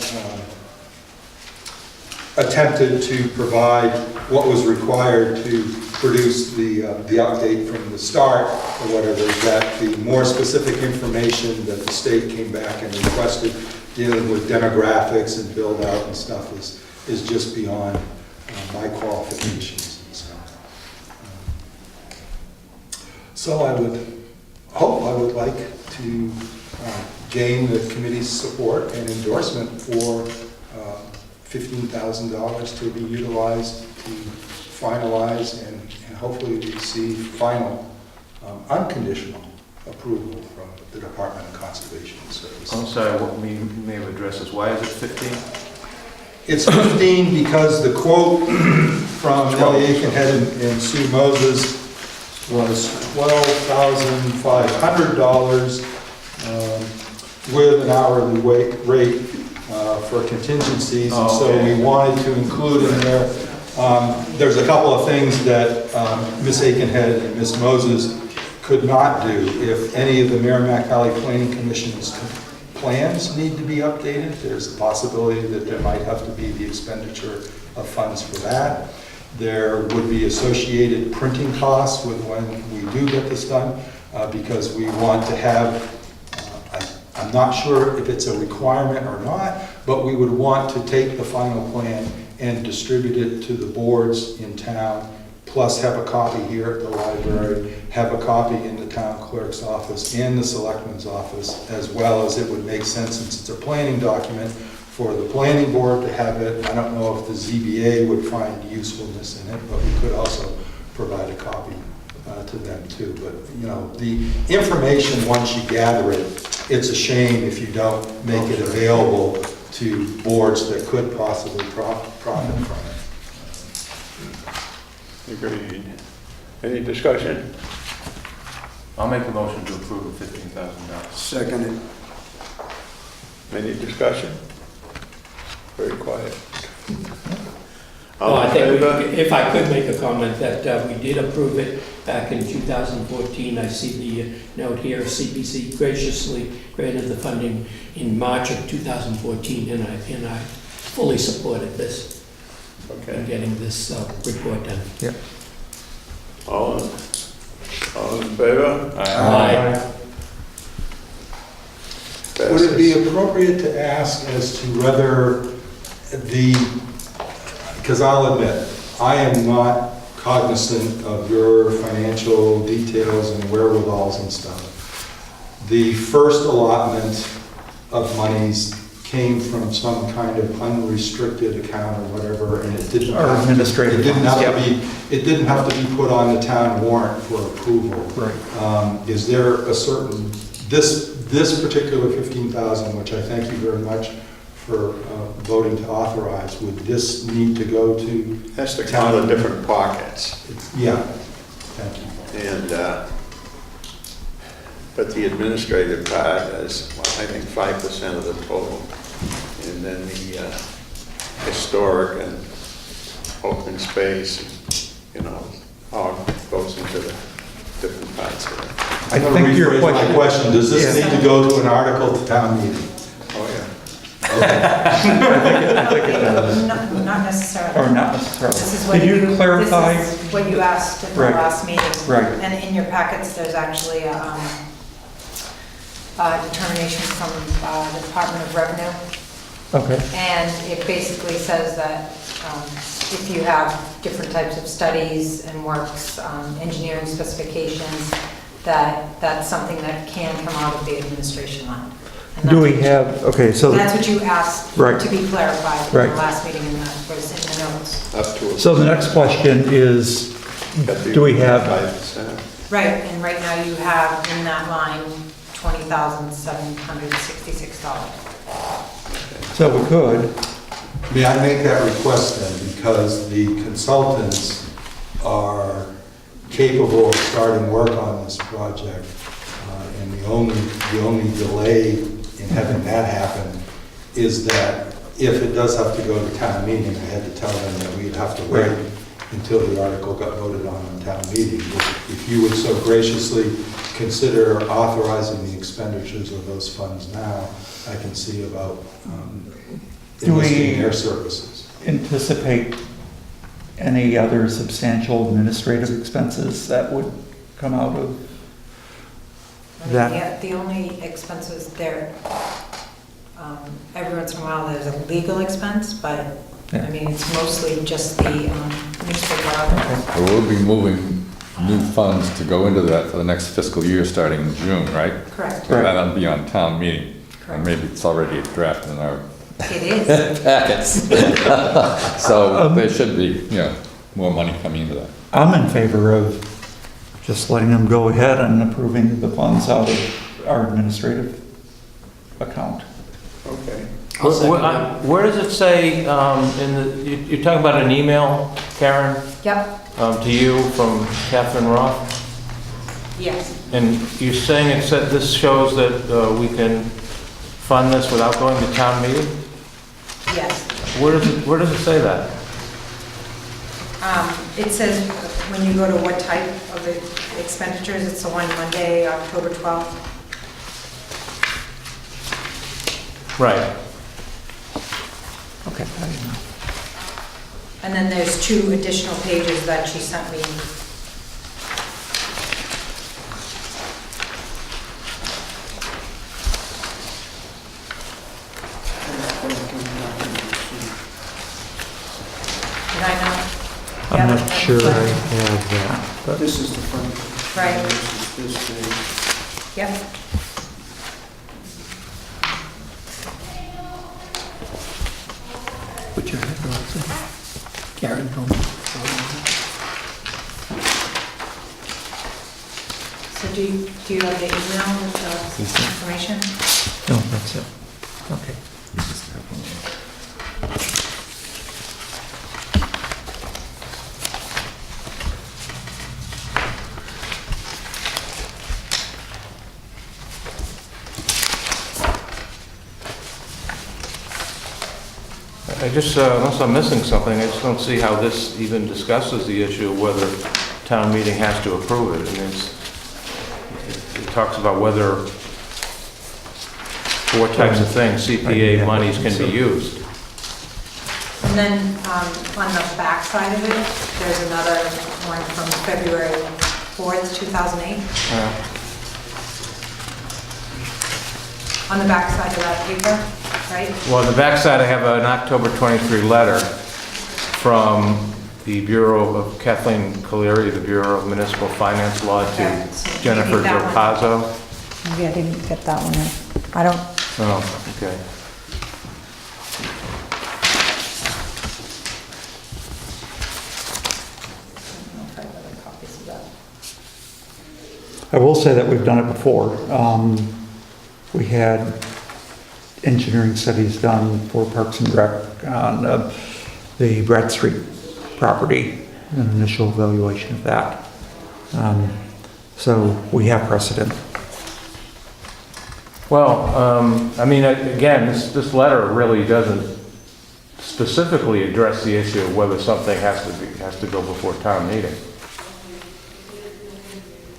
attempted to provide what was required to produce the update from the start, or whatever, that the more specific information that the state came back and requested dealing with demographics and build out and stuff is just beyond my qualifications. So I would like to gain the committee's support and endorsement for $15,000 to be utilized to finalize and hopefully receive final unconditional approval from the Department of Conservation Services. I'm sorry, what we may have addressed this. Why is it 15? It's 15 because the quote from Nellie Aikenhead and Sue Moses was $12,500 with an hourly rate for contingencies, and so we wanted to include in there. There's a couple of things that Ms. Aikenhead and Ms. Moses could not do. If any of the Merrimack Valley Planning Commission's plans need to be updated, there's a possibility that there might have to be the expenditure of funds for that. There would be associated printing costs with when we do get this done, because we want to have, I'm not sure if it's a requirement or not, but we would want to take the final plan and distribute it to the boards in town, plus have a copy here at the library, have a copy in the town clerk's office and the selectman's office, as well as it would make sense, since it's a planning document, for the planning board to have it. I don't know if the ZBA would find usefulness in it, but we could also provide a copy to them too. But, the information, once you gather it, it's a shame if you don't make it available to boards that could possibly profit from it. Agreed. Any discussion? I'll make a motion to approve the $15,000. Second it. Any discussion? Very quiet. Oh, All I in think, favor? if I could make a comment, that we did approve it back in 2014. I see the note here, CPC graciously granted the funding in March of 2014, and I fully supported this, Okay. in getting this report done. All in favor? Aye. Would it be appropriate to ask as to whether because I'll admit, I am not cognizant of your financial details and wherewithals and stuff. The first allotment of monies came from some kind of unrestricted account or whatever, and it didn't Or have to- administrative It didn't funds, have to be, it didn't have to be put on the town warrant for approval. Right. Is there a certain, this particular 15,000, which I thank you very much for voting to authorize, would this need to go to? Has to come out of different pockets. Yeah, thank you. And, but the administrative part is, well, I think 5% of the total. And then the historic and open space, you know, all goes into the different parts of it. I I'm gonna think your rephrase my question, does this Yeah. need to go to an article to town meeting? Oh, yeah. I think it does. Not necessarily. Or not necessarily. This is what Did you clarify? This is what you asked at the Right. last meeting. Right. And in your packets, there's actually a determination from the Department of Revenue. Okay. And it basically says that if you have different types of studies and works, engineering specifications, that's something that can come out of the administration line. And Do we that's- have, okay, so, That's what you asked Right. to be clarified in Right. the last meeting, and that was in the notes. Up to. so the next question is, do we have, 5%. Right, and right now you have in that line $20,766. so we could, May I make that request then, because the consultants are capable of starting work on this project, and the only delay in having that happen is that if it does have to go to town meeting, I had to tell them that we'd have to wait until the article got voted on town meeting. If you would so graciously consider authorizing the expenditures of those funds now, I can see about Do we- enlisting their services. anticipate any other substantial administrative expenses that would come out of that? Yeah, the only expenses there, every once in a while, there's a legal expense, but, I Yeah. mean, it's mostly just the newspaper articles. We'll be moving new funds to go into that for the next fiscal year, starting in June, right? Correct, So that'll be on town meeting. And correct. maybe it's already drafted in our It is. packets. So there should be, more money coming into that. I'm in favor of just letting them go ahead and approving the funds out of our administrative account. Okay. I'll second that. Where does it say, you're talking about an email, Karen, Yep, to you from Catherine Roth? yes. And you're saying it said, this shows that we can fund this without going to town meeting? Yes. Where does it say that? It says when you go to what type of expenditures, it's the one Monday, October 12th. Right. Okay. And then there's 2 additional pages that she sent me. Did I not? I'm Yeah, not that's sure I fine. have that, but This is the front. Right. This is this page. Yep. Put your head on. Karen, go. So do you have the email with the information? no, that's it. Okay. I just, unless I'm missing something, I just don't see how this even discusses the issue of whether town meeting has to approve it. I mean, it talks about whether, for what types of things CPA monies can be used. And then on the back side of it, there's another one from February 4th, 2008. On the back side of that paper, right? Well, on the backside, I have an October 23 letter from the Bureau of Kathleen Caleri, the Bureau of Municipal Finance Law, Okay, to so Jennifer maybe that one. Delpazo. Maybe I didn't get that one in. I don't, Oh, okay. I have other copies of that. I will say that we've done it before. We had engineering studies done for Parks and Rec on the Brad Street property, an initial evaluation of that. So we have precedent. Well, I mean, again, this letter really doesn't specifically address the issue of whether something has to go before town meeting.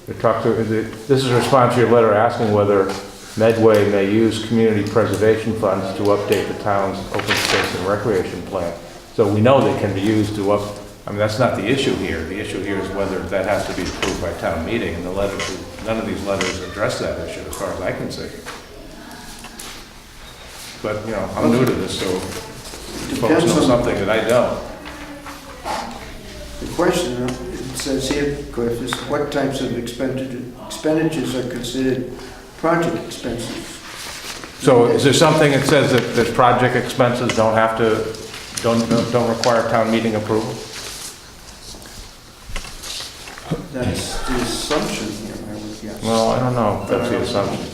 This is a response to your letter asking whether Medway may use community preservation funds to update the town's open space and recreation plan. So we know they can be used to I mean, that's not the issue here. The issue here is whether that has to be approved by town meeting, and none of these letters address that issue as far as I can see. But, you know, I'm new to this, so folks know something that I don't. The question, it says here, Cliff, is what types of expenditures are considered project expenses? So is there something that says that project expenses don't require town meeting approval? That's the assumption here, I would guess. Well, I don't know if that's the assumption.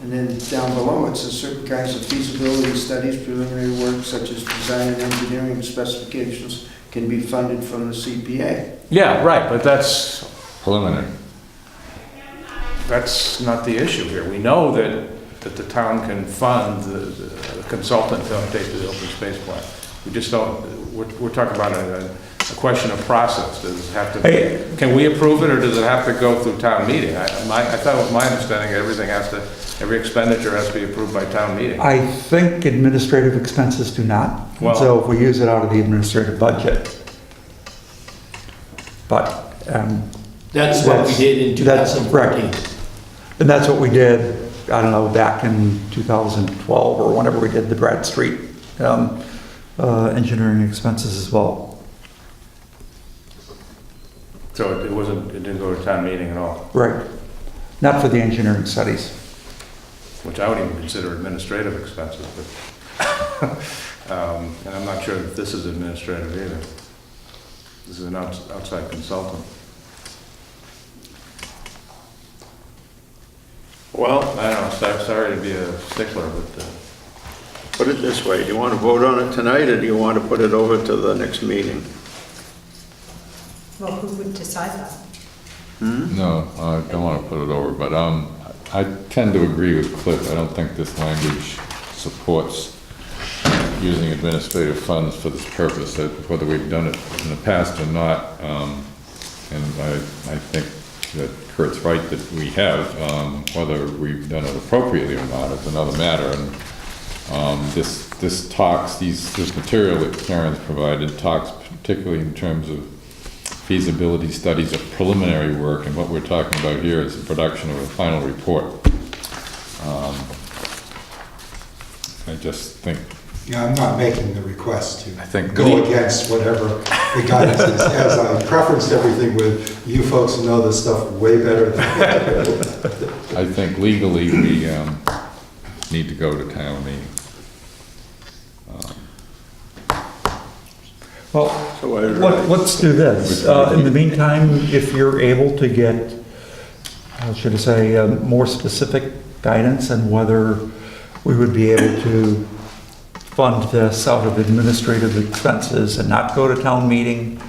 And then down below, it says certain kinds of feasibility studies, preliminary work such as design and engineering specifications can be funded from the CPA. Yeah, right, but that's Preliminary. not the issue here. We know that the town can fund the consultant to update the open space plan. We just don't, we're talking about a question of process. Does it have to be, can we approve it, or does it have to go through town meeting? I thought it was my understanding every expenditure has to be approved by town meeting. I think administrative expenses do not. Well- So if we use it out of the administrative budget. But, That's what we did in that's 2014. and that's what we did, I don't know, back in 2012 or whenever we did the Brad Street engineering expenses as well. So it didn't go to town meeting at all, Right. Not for the engineering studies. which I would even consider administrative expenses, but, and I'm not sure that this is administrative either. This is an outside consultant. Well, I don't know, sorry to be a stickler, but, put it this way, do you want to vote on it tonight, or do you want to put it over to the next meeting? Well, who would decide that? No, I don't want to put it over, but I tend to agree with Cliff. I don't think this language supports using administrative funds for this purpose, whether we've done it in the past or not. And I think that Kurt's right that we have. Whether we've done it appropriately or not is another matter. And this material that Karen's provided talks particularly in terms of feasibility studies of preliminary work, and what we're talking about here is the production of a final report. I just think, Yeah, I'm not making the request I think to go against whatever the guidance is, as I preferenced everything with, you folks know this stuff way better than I think legally we need to go to town meeting. Well, So I- let's do this. In the meantime, if you're able to get, how should I say, more specific guidance on whether we would be able to fund this out of administrative expenses and not go to town meeting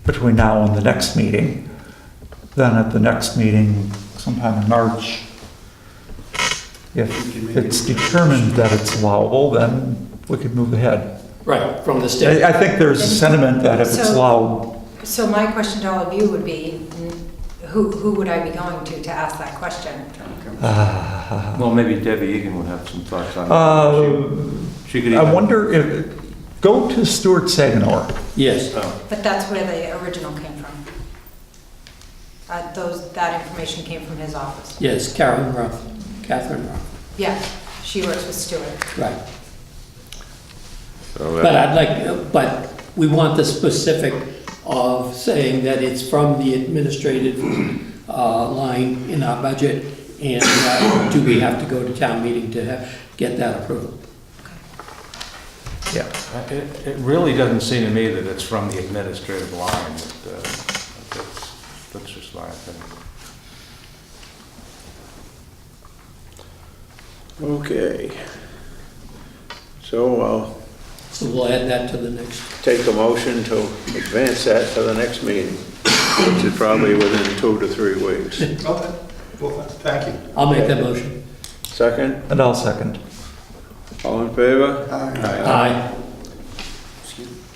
between now and the next meeting, then at the next meeting, sometime in March, if it's determined that it's allowable, then we could move ahead. Right, from the state. I think there's a sentiment that if it's So- allowed, So my question to all of you would be, who would I be going to ask that question? Well, maybe Debbie Egan would have some thoughts on it. She could I even- wonder if, go to Stuart Saganor. Yes. Oh. But that's where the original came from. That information came from his office. Yes, Catherine Ruff. Yeah, she works with Stuart. Right. So But I'd like, but we want the specific of saying that it's from the administrative line in our budget, and do we have to go to town meeting to get that approved? Yeah. It really doesn't seem to me that it's from the administrative line. That's just my opinion. Okay. So I'll So we'll add that to the next. take a motion to advance that to the next meeting, which is probably within 2 to 3 weeks. Okay, well, thank you. I'll make that motion. Second, And I'll second. all in favor? Aye.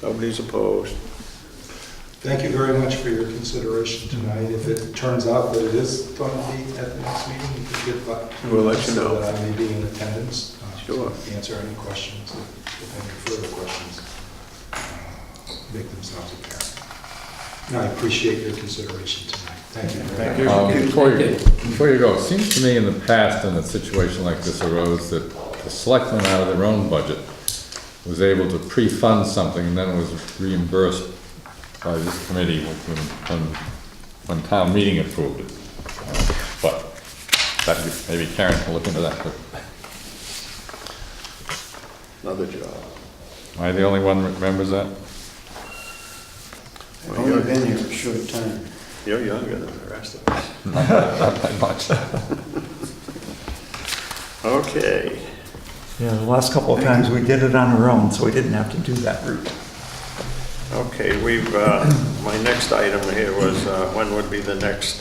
Nobody's opposed. Thank you very much for your consideration tonight. If it turns out that it is going to be at the next meeting, you could get back to me. We'll let you know. So that I may be in attendance. Sure. Answer any questions, if any further questions make themselves apparent. And I appreciate your consideration tonight. Thank you. Thank you. Before you go, it seems to me in the past, when a situation like this arose, that the selectmen out of their own budget was able to pre-fund something, and then it was reimbursed by this committee when town meeting approved it. But that, maybe Karen can look into that, but Another job. am I the only one that remembers that? I've only been here a short time. You're younger than the rest of us. Not that much. Okay. Yeah, the last couple of times we did it on our own, so we didn't have to do that route. Okay, my next item here was, when would be the next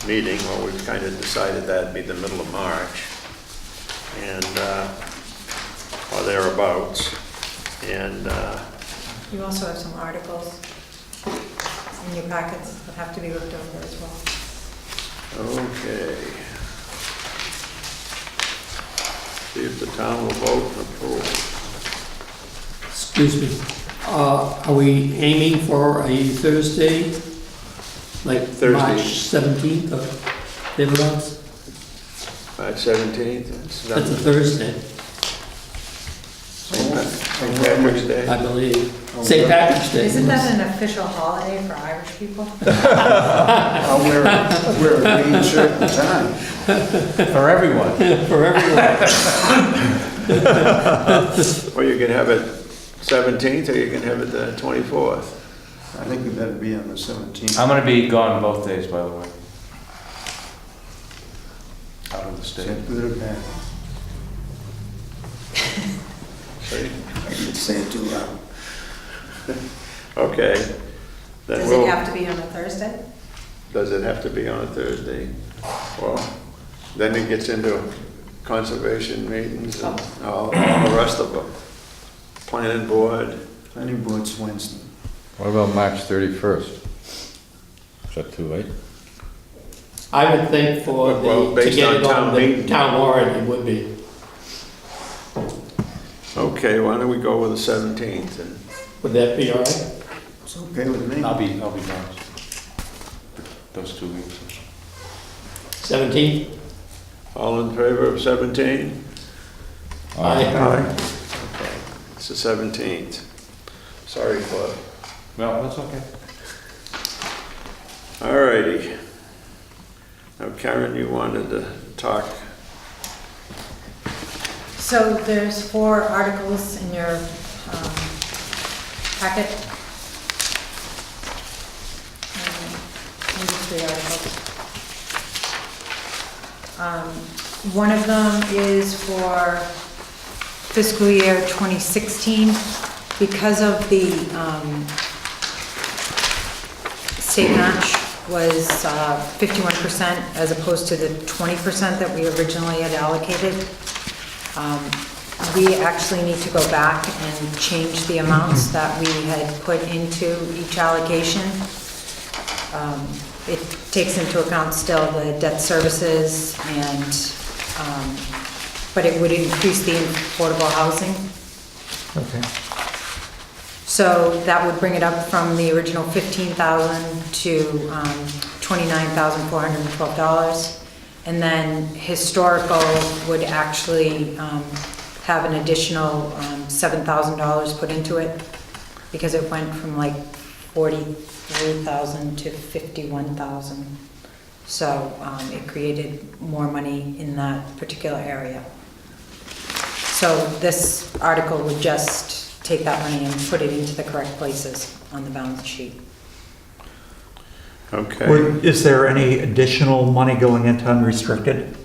meeting? Well, we've kind of decided that'd be the middle of March, and, or thereabouts. And, You also have some articles in your packets that have to be looked over as well. okay. See if the town will vote and approve. Excuse me. Are we aiming for a Thursday? Like Thursday. March 17th or thereabouts? March 17th, That's a Thursday, St. Patrick's Day. I believe. St. Patrick's Day. Isn't that an official holiday for Irish people? I'll wear a green shirt and tie. For everyone. For everyone. Or you can have it 17th, or you can have it the 24th. I think we better be on the 17th. I'm gonna be gone both days, by the way. Out of the Is state. that good or bad? See? I didn't say it too loud. Okay. Then Does we'll- it have to be on a Thursday? Does it have to be on a Thursday? Well, then it gets into conservation meetings and all the rest of them. Planning board, Planning board's Wednesday. What about March 31st? Is that too late? I would think for Well, to based get on it town on the meeting. town warrant, it would be. okay, why don't we go with the 17th? And Would that be all right? It's okay with me. I'll be gone. Those 2 weeks. 17th? all in favor of 17? Aye. Okay, it's the 17th. Sorry, Claude. No, that's okay. All righty. Now, Karen, you wanted to talk. So there's 4 articles in your packet. Maybe 3 articles. One of them is for fiscal year 2016. Because of the state match was 51% as opposed to the 20% that we originally had allocated. We actually need to go back and change the amounts that we had put into each allocation. It takes into account still the debt services and, but it would increase the affordable housing. Okay. So that would bring it up from the original $15,000 to $29,412. And then historical would actually have an additional $7,000 put into it because it went from like 43,000 to 51,000. So it created more money in that particular area. So this article would just take that money and put it into the correct places on the balance sheet. Okay. Is there any additional money going into unrestricted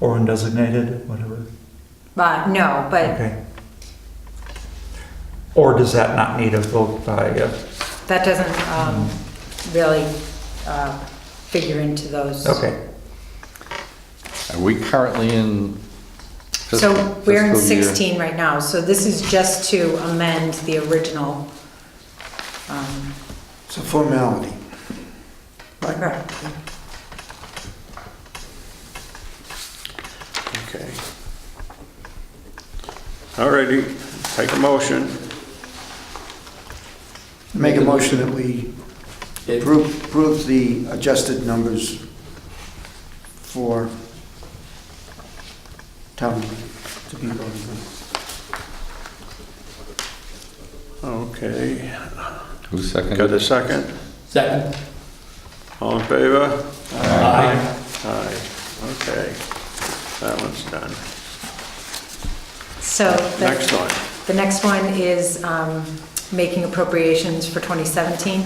or undesignated, whatever? No, but Okay. Or does that not need a vote by, that doesn't really figure into those. okay. Are we currently in So we're in fiscal year? 16 right now, so this is just to amend the original. It's a formality. Correct. Okay. All righty, take a motion. Make a motion that we approve the adjusted numbers for town to be voted on. Okay, Who got seconded? a second? Second? All in favor? Aye. Aye, okay, that one's done. So Next one. the next one is making appropriations for 2017.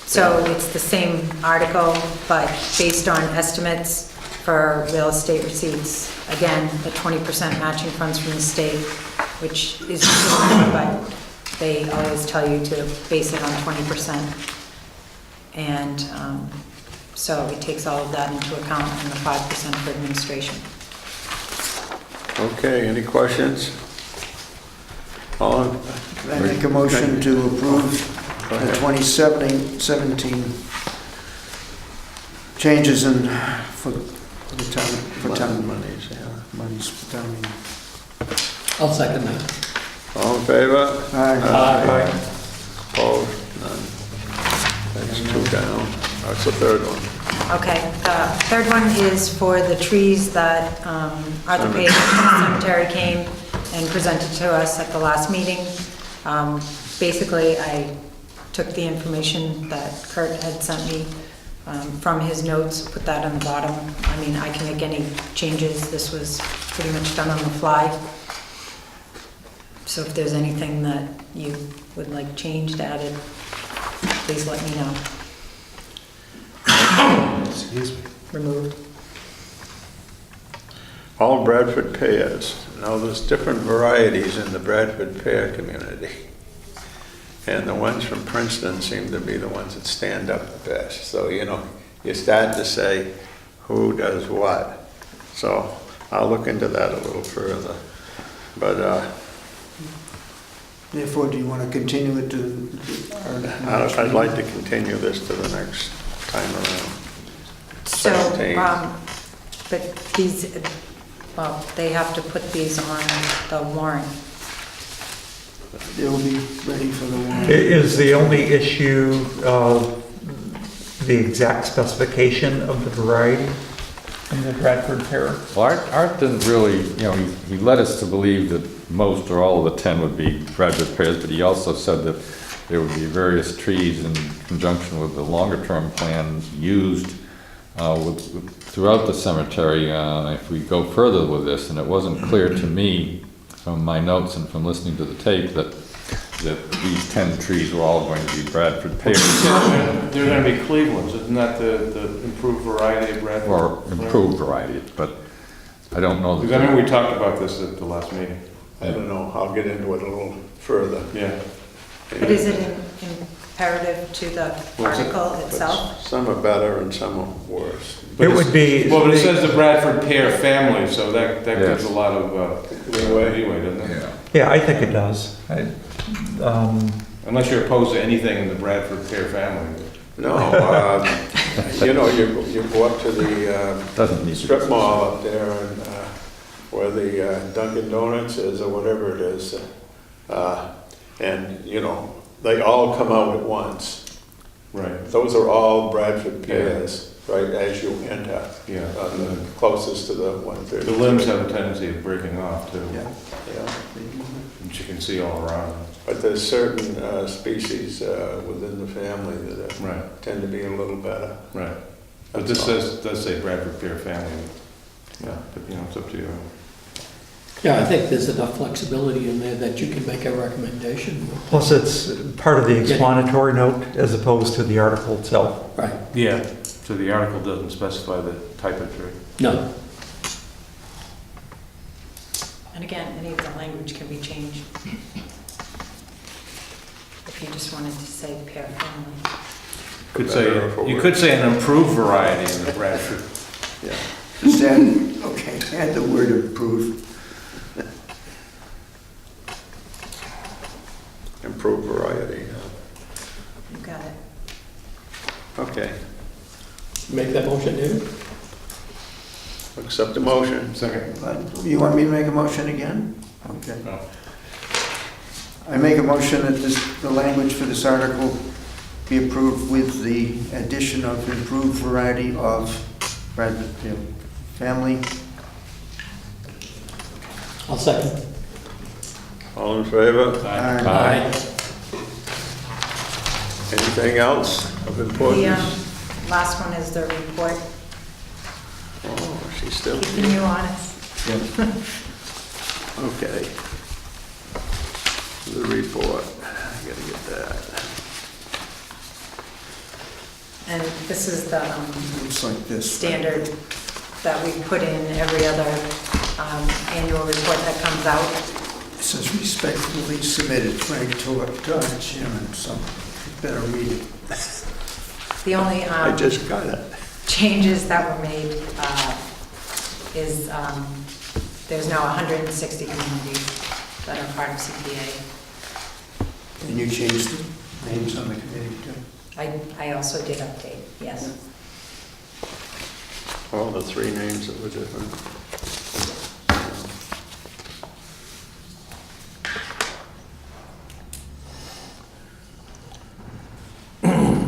So it's the same article, but based on estimates for real estate receipts. Again, the 20% matching funds from the state, which is, but they always tell you to base it on 20%. And so it takes all of that into account and the 5% for administration. Okay, any questions? All, I make a motion to approve the 2017 changes in, for the town, for town monies, yeah. monies for town meeting. I'll second that. All in favor? Aye. Opposed? None. That's two down. That's the third one. Okay, the third one is for the trees that Arthur Page Cemetery came and presented to us at the last meeting. Basically, I took the information that Kurt had sent me from his notes, put that on the bottom. I mean, I can make any changes. This was pretty much done on the fly. So if there's anything that you would like changed, added, please let me know. Excuse me. Removed. All Bradford pears. Now, there's different varieties in the Bradford pear community. And the ones from Princeton seem to be the ones that stand up the best. So, you know, you start to say who does what. So I'll look into that a little further. But Therefore, do you want to continue it to I'd like to continue this to the next time around. So, 17. but these, well, they have to put these on the warrant. They'll be ready for the warrant. Is the only issue the exact specification of the variety in the Bradford pear? Well, Art didn't really, you know, he led us to believe that most or all of the 10 would be Bradford pears, but he also said that there would be various trees in conjunction with the longer-term plan used throughout the cemetery if we go further with this. And it wasn't clear to me from my notes and from listening to the tape that these 10 trees were all going to be Bradford pears. They're gonna be Cleveland's, isn't that the improved variety of Bradford? Or improved variety, but I don't know. Because I remember we talked about this at the last meeting. I don't know, I'll get into it a little further. Yeah. But is it imperative to the What's it? article itself? Some are better and some are worse. But It would be. Well, but it says the Bradford Pear family, so that gives Yes. a lot of leeway, doesn't it? Yeah, I think it does. Unless you're opposed to anything in the Bradford Pear family. No, you know, you go up to the Doesn't need to. strip mall up there and where the Dunkin' Donuts is or whatever it is. And, you know, they all come out at once. Right. Those are all Bradford pears, right, as you enter, Yeah. the closest to the The 130. limbs have a tendency of breaking off too, Yeah. Yeah. which you can see all around. But there's certain species within the family that Right, tend to be a little better. right. But this does say Bradford Pear family. Yeah, but you know, it's up to you. Yeah, I think there's enough flexibility in there that you can make a recommendation. Plus, it's part of the explanatory note as opposed to the article itself. Right, Yeah. So the article doesn't specify the type of tree. no, And again, any of the language can be changed. If you just wanted to say pear family. Could Better or for say, you worse. could say an improved variety in the Bradford. Yeah. Just add, okay, add the word approved. Improved variety. You got it. Okay, make that motion, David? accept the motion. Second. You want me to make a motion again? Okay. No. I make a motion that the language for this article be approved with the addition of improved variety of Bradford Pear family. I'll second. All in favor? Aye. Anything else of The importance? last one is the report, Oh, she's still keeping here. you honest. Okay. The report, I gotta get that. And this is the Looks like this. standard that we put in every other annual report that comes out. It says respectfully submitted, Frank Torres, Chairman, so you better read it. The only I just got it. changes that were made is there's now 160 communities that are part of CPA. And you changed the names on the committee too. I also did update, yes. All the three names that were different.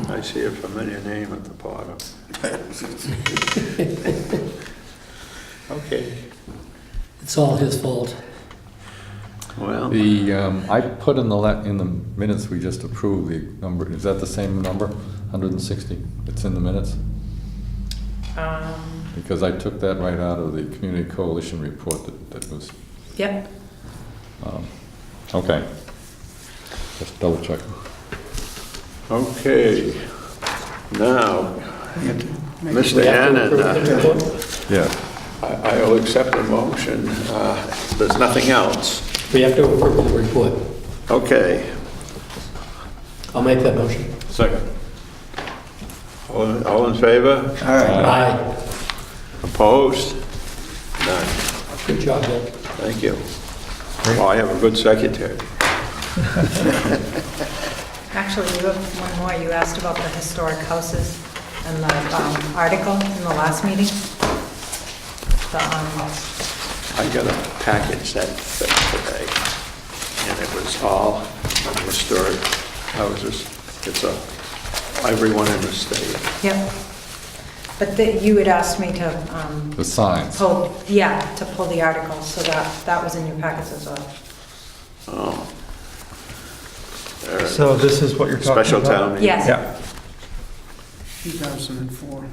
I see a familiar name at the bottom. Okay, It's all his fault. well, The, I put in in the minutes we just approved, the number, is that the same number, 160? It's in the minutes? Because I took that right out of the Community Coalition report that was, Yep, okay. Just double check. okay. Now, You have to make- Mr. We have to Hannon, approve the report? Yeah. I will accept the motion. There's nothing else. We have to approve the report. Okay. I'll make that motion. Second. All in favor? All right. Aye. Opposed? None. Good job, Bill. Thank you. Well, I have a good secretary. actually, you have one more. You asked about the historic houses and the article in the last meeting. The, I got a package that fit today, and it was all historic houses. It's everyone in the state. Yep. But you had asked me to The signs. pull the article, so that was in your packets as well. Oh. There it is. So this is what you're talking about? Special town meeting. Yes. Yeah. 2004.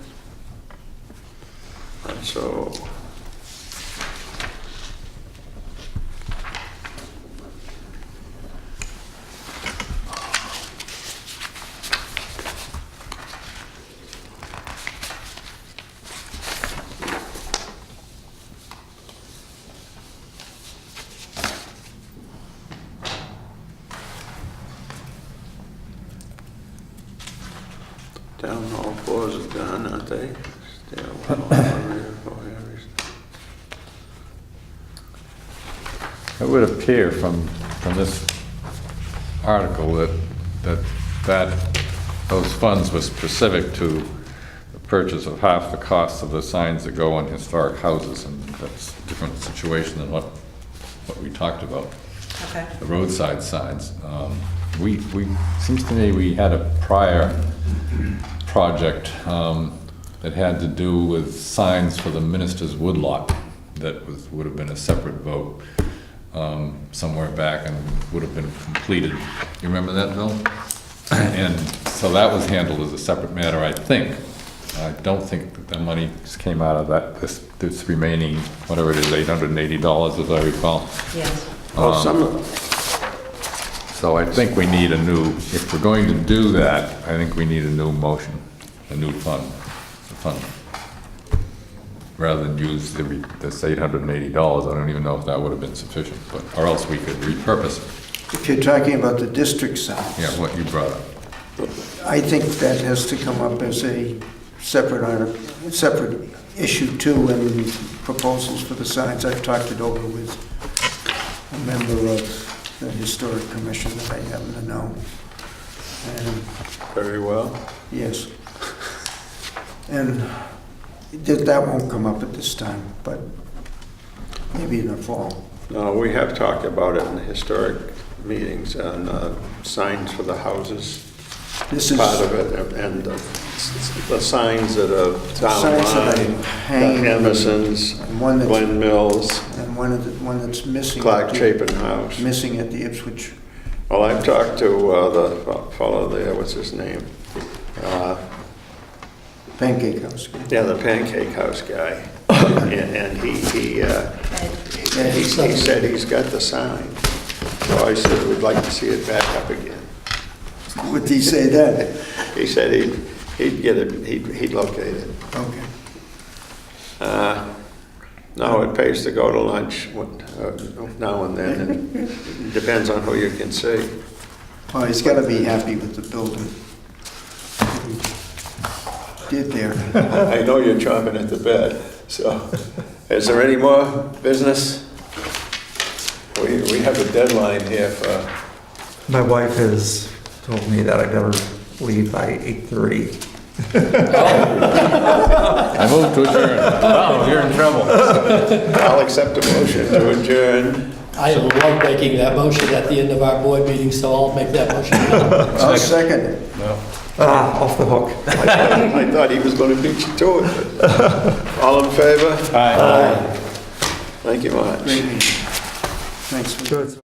So, Town hall floors are done, aren't they? Stairwell, area, oh, areas. It would appear from this article that those funds were specific to the purchase of half the cost of the signs that go on historic houses, and that's a different situation than what we talked about, Okay. the roadside signs. Seems to me we had a prior project that had to do with signs for the Minister's Woodlot that would have been a separate vote somewhere back and would have been completed. You remember that, Bill? And so that was handled as a separate matter, I think. I don't think that the money came out of that, this remaining, whatever it is, $880, as I recall. Yes. Well, some, So I think we need a new, if we're going to do that, I think we need a new motion, a new fund, rather than use this $880. I don't even know if that would have been sufficient, but, or else we could repurpose it. If you're talking about the district signs. Yeah, what you brought up. I think that has to come up as a separate article, separate issue too, and proposals for the signs. I've talked it over with a member of the Historic Commission that I happen to know. And very well. yes. And that won't come up at this time, but maybe in the fall. No, we have talked about it in the historic meetings, and signs for the houses, This is part of it, and the signs that are down signs that are line, hanging, Emerson's, and one that's, Glen Mills, and one that's missing. Clark at the- Chapin House. Missing at the Ipswich. Well, I've talked to the fellow there, what's his name? Pancake House. Yeah, the Pancake House guy. And he said he's got the sign. So I said, we'd like to see it back up again. Would he say that? He said he'd get it, he'd locate it. Okay. No, it pays to go to lunch now and then. It depends on who you can see. Well, he's got to be happy with the building. He did there. I know you're chomping at the bit, so. Is there any more business? We have a deadline here for, My wife has told me that I better leave by 8:30. I move to adjourn. Oh, you're in trouble. I'll accept a motion to adjourn. I love making that motion at the end of our board meeting, so I'll make that motion now. I'll second it. Off the hook. I thought he was going to beat you to it. But all in favor? Aye. Thank you much. Great meeting. Thanks. Good.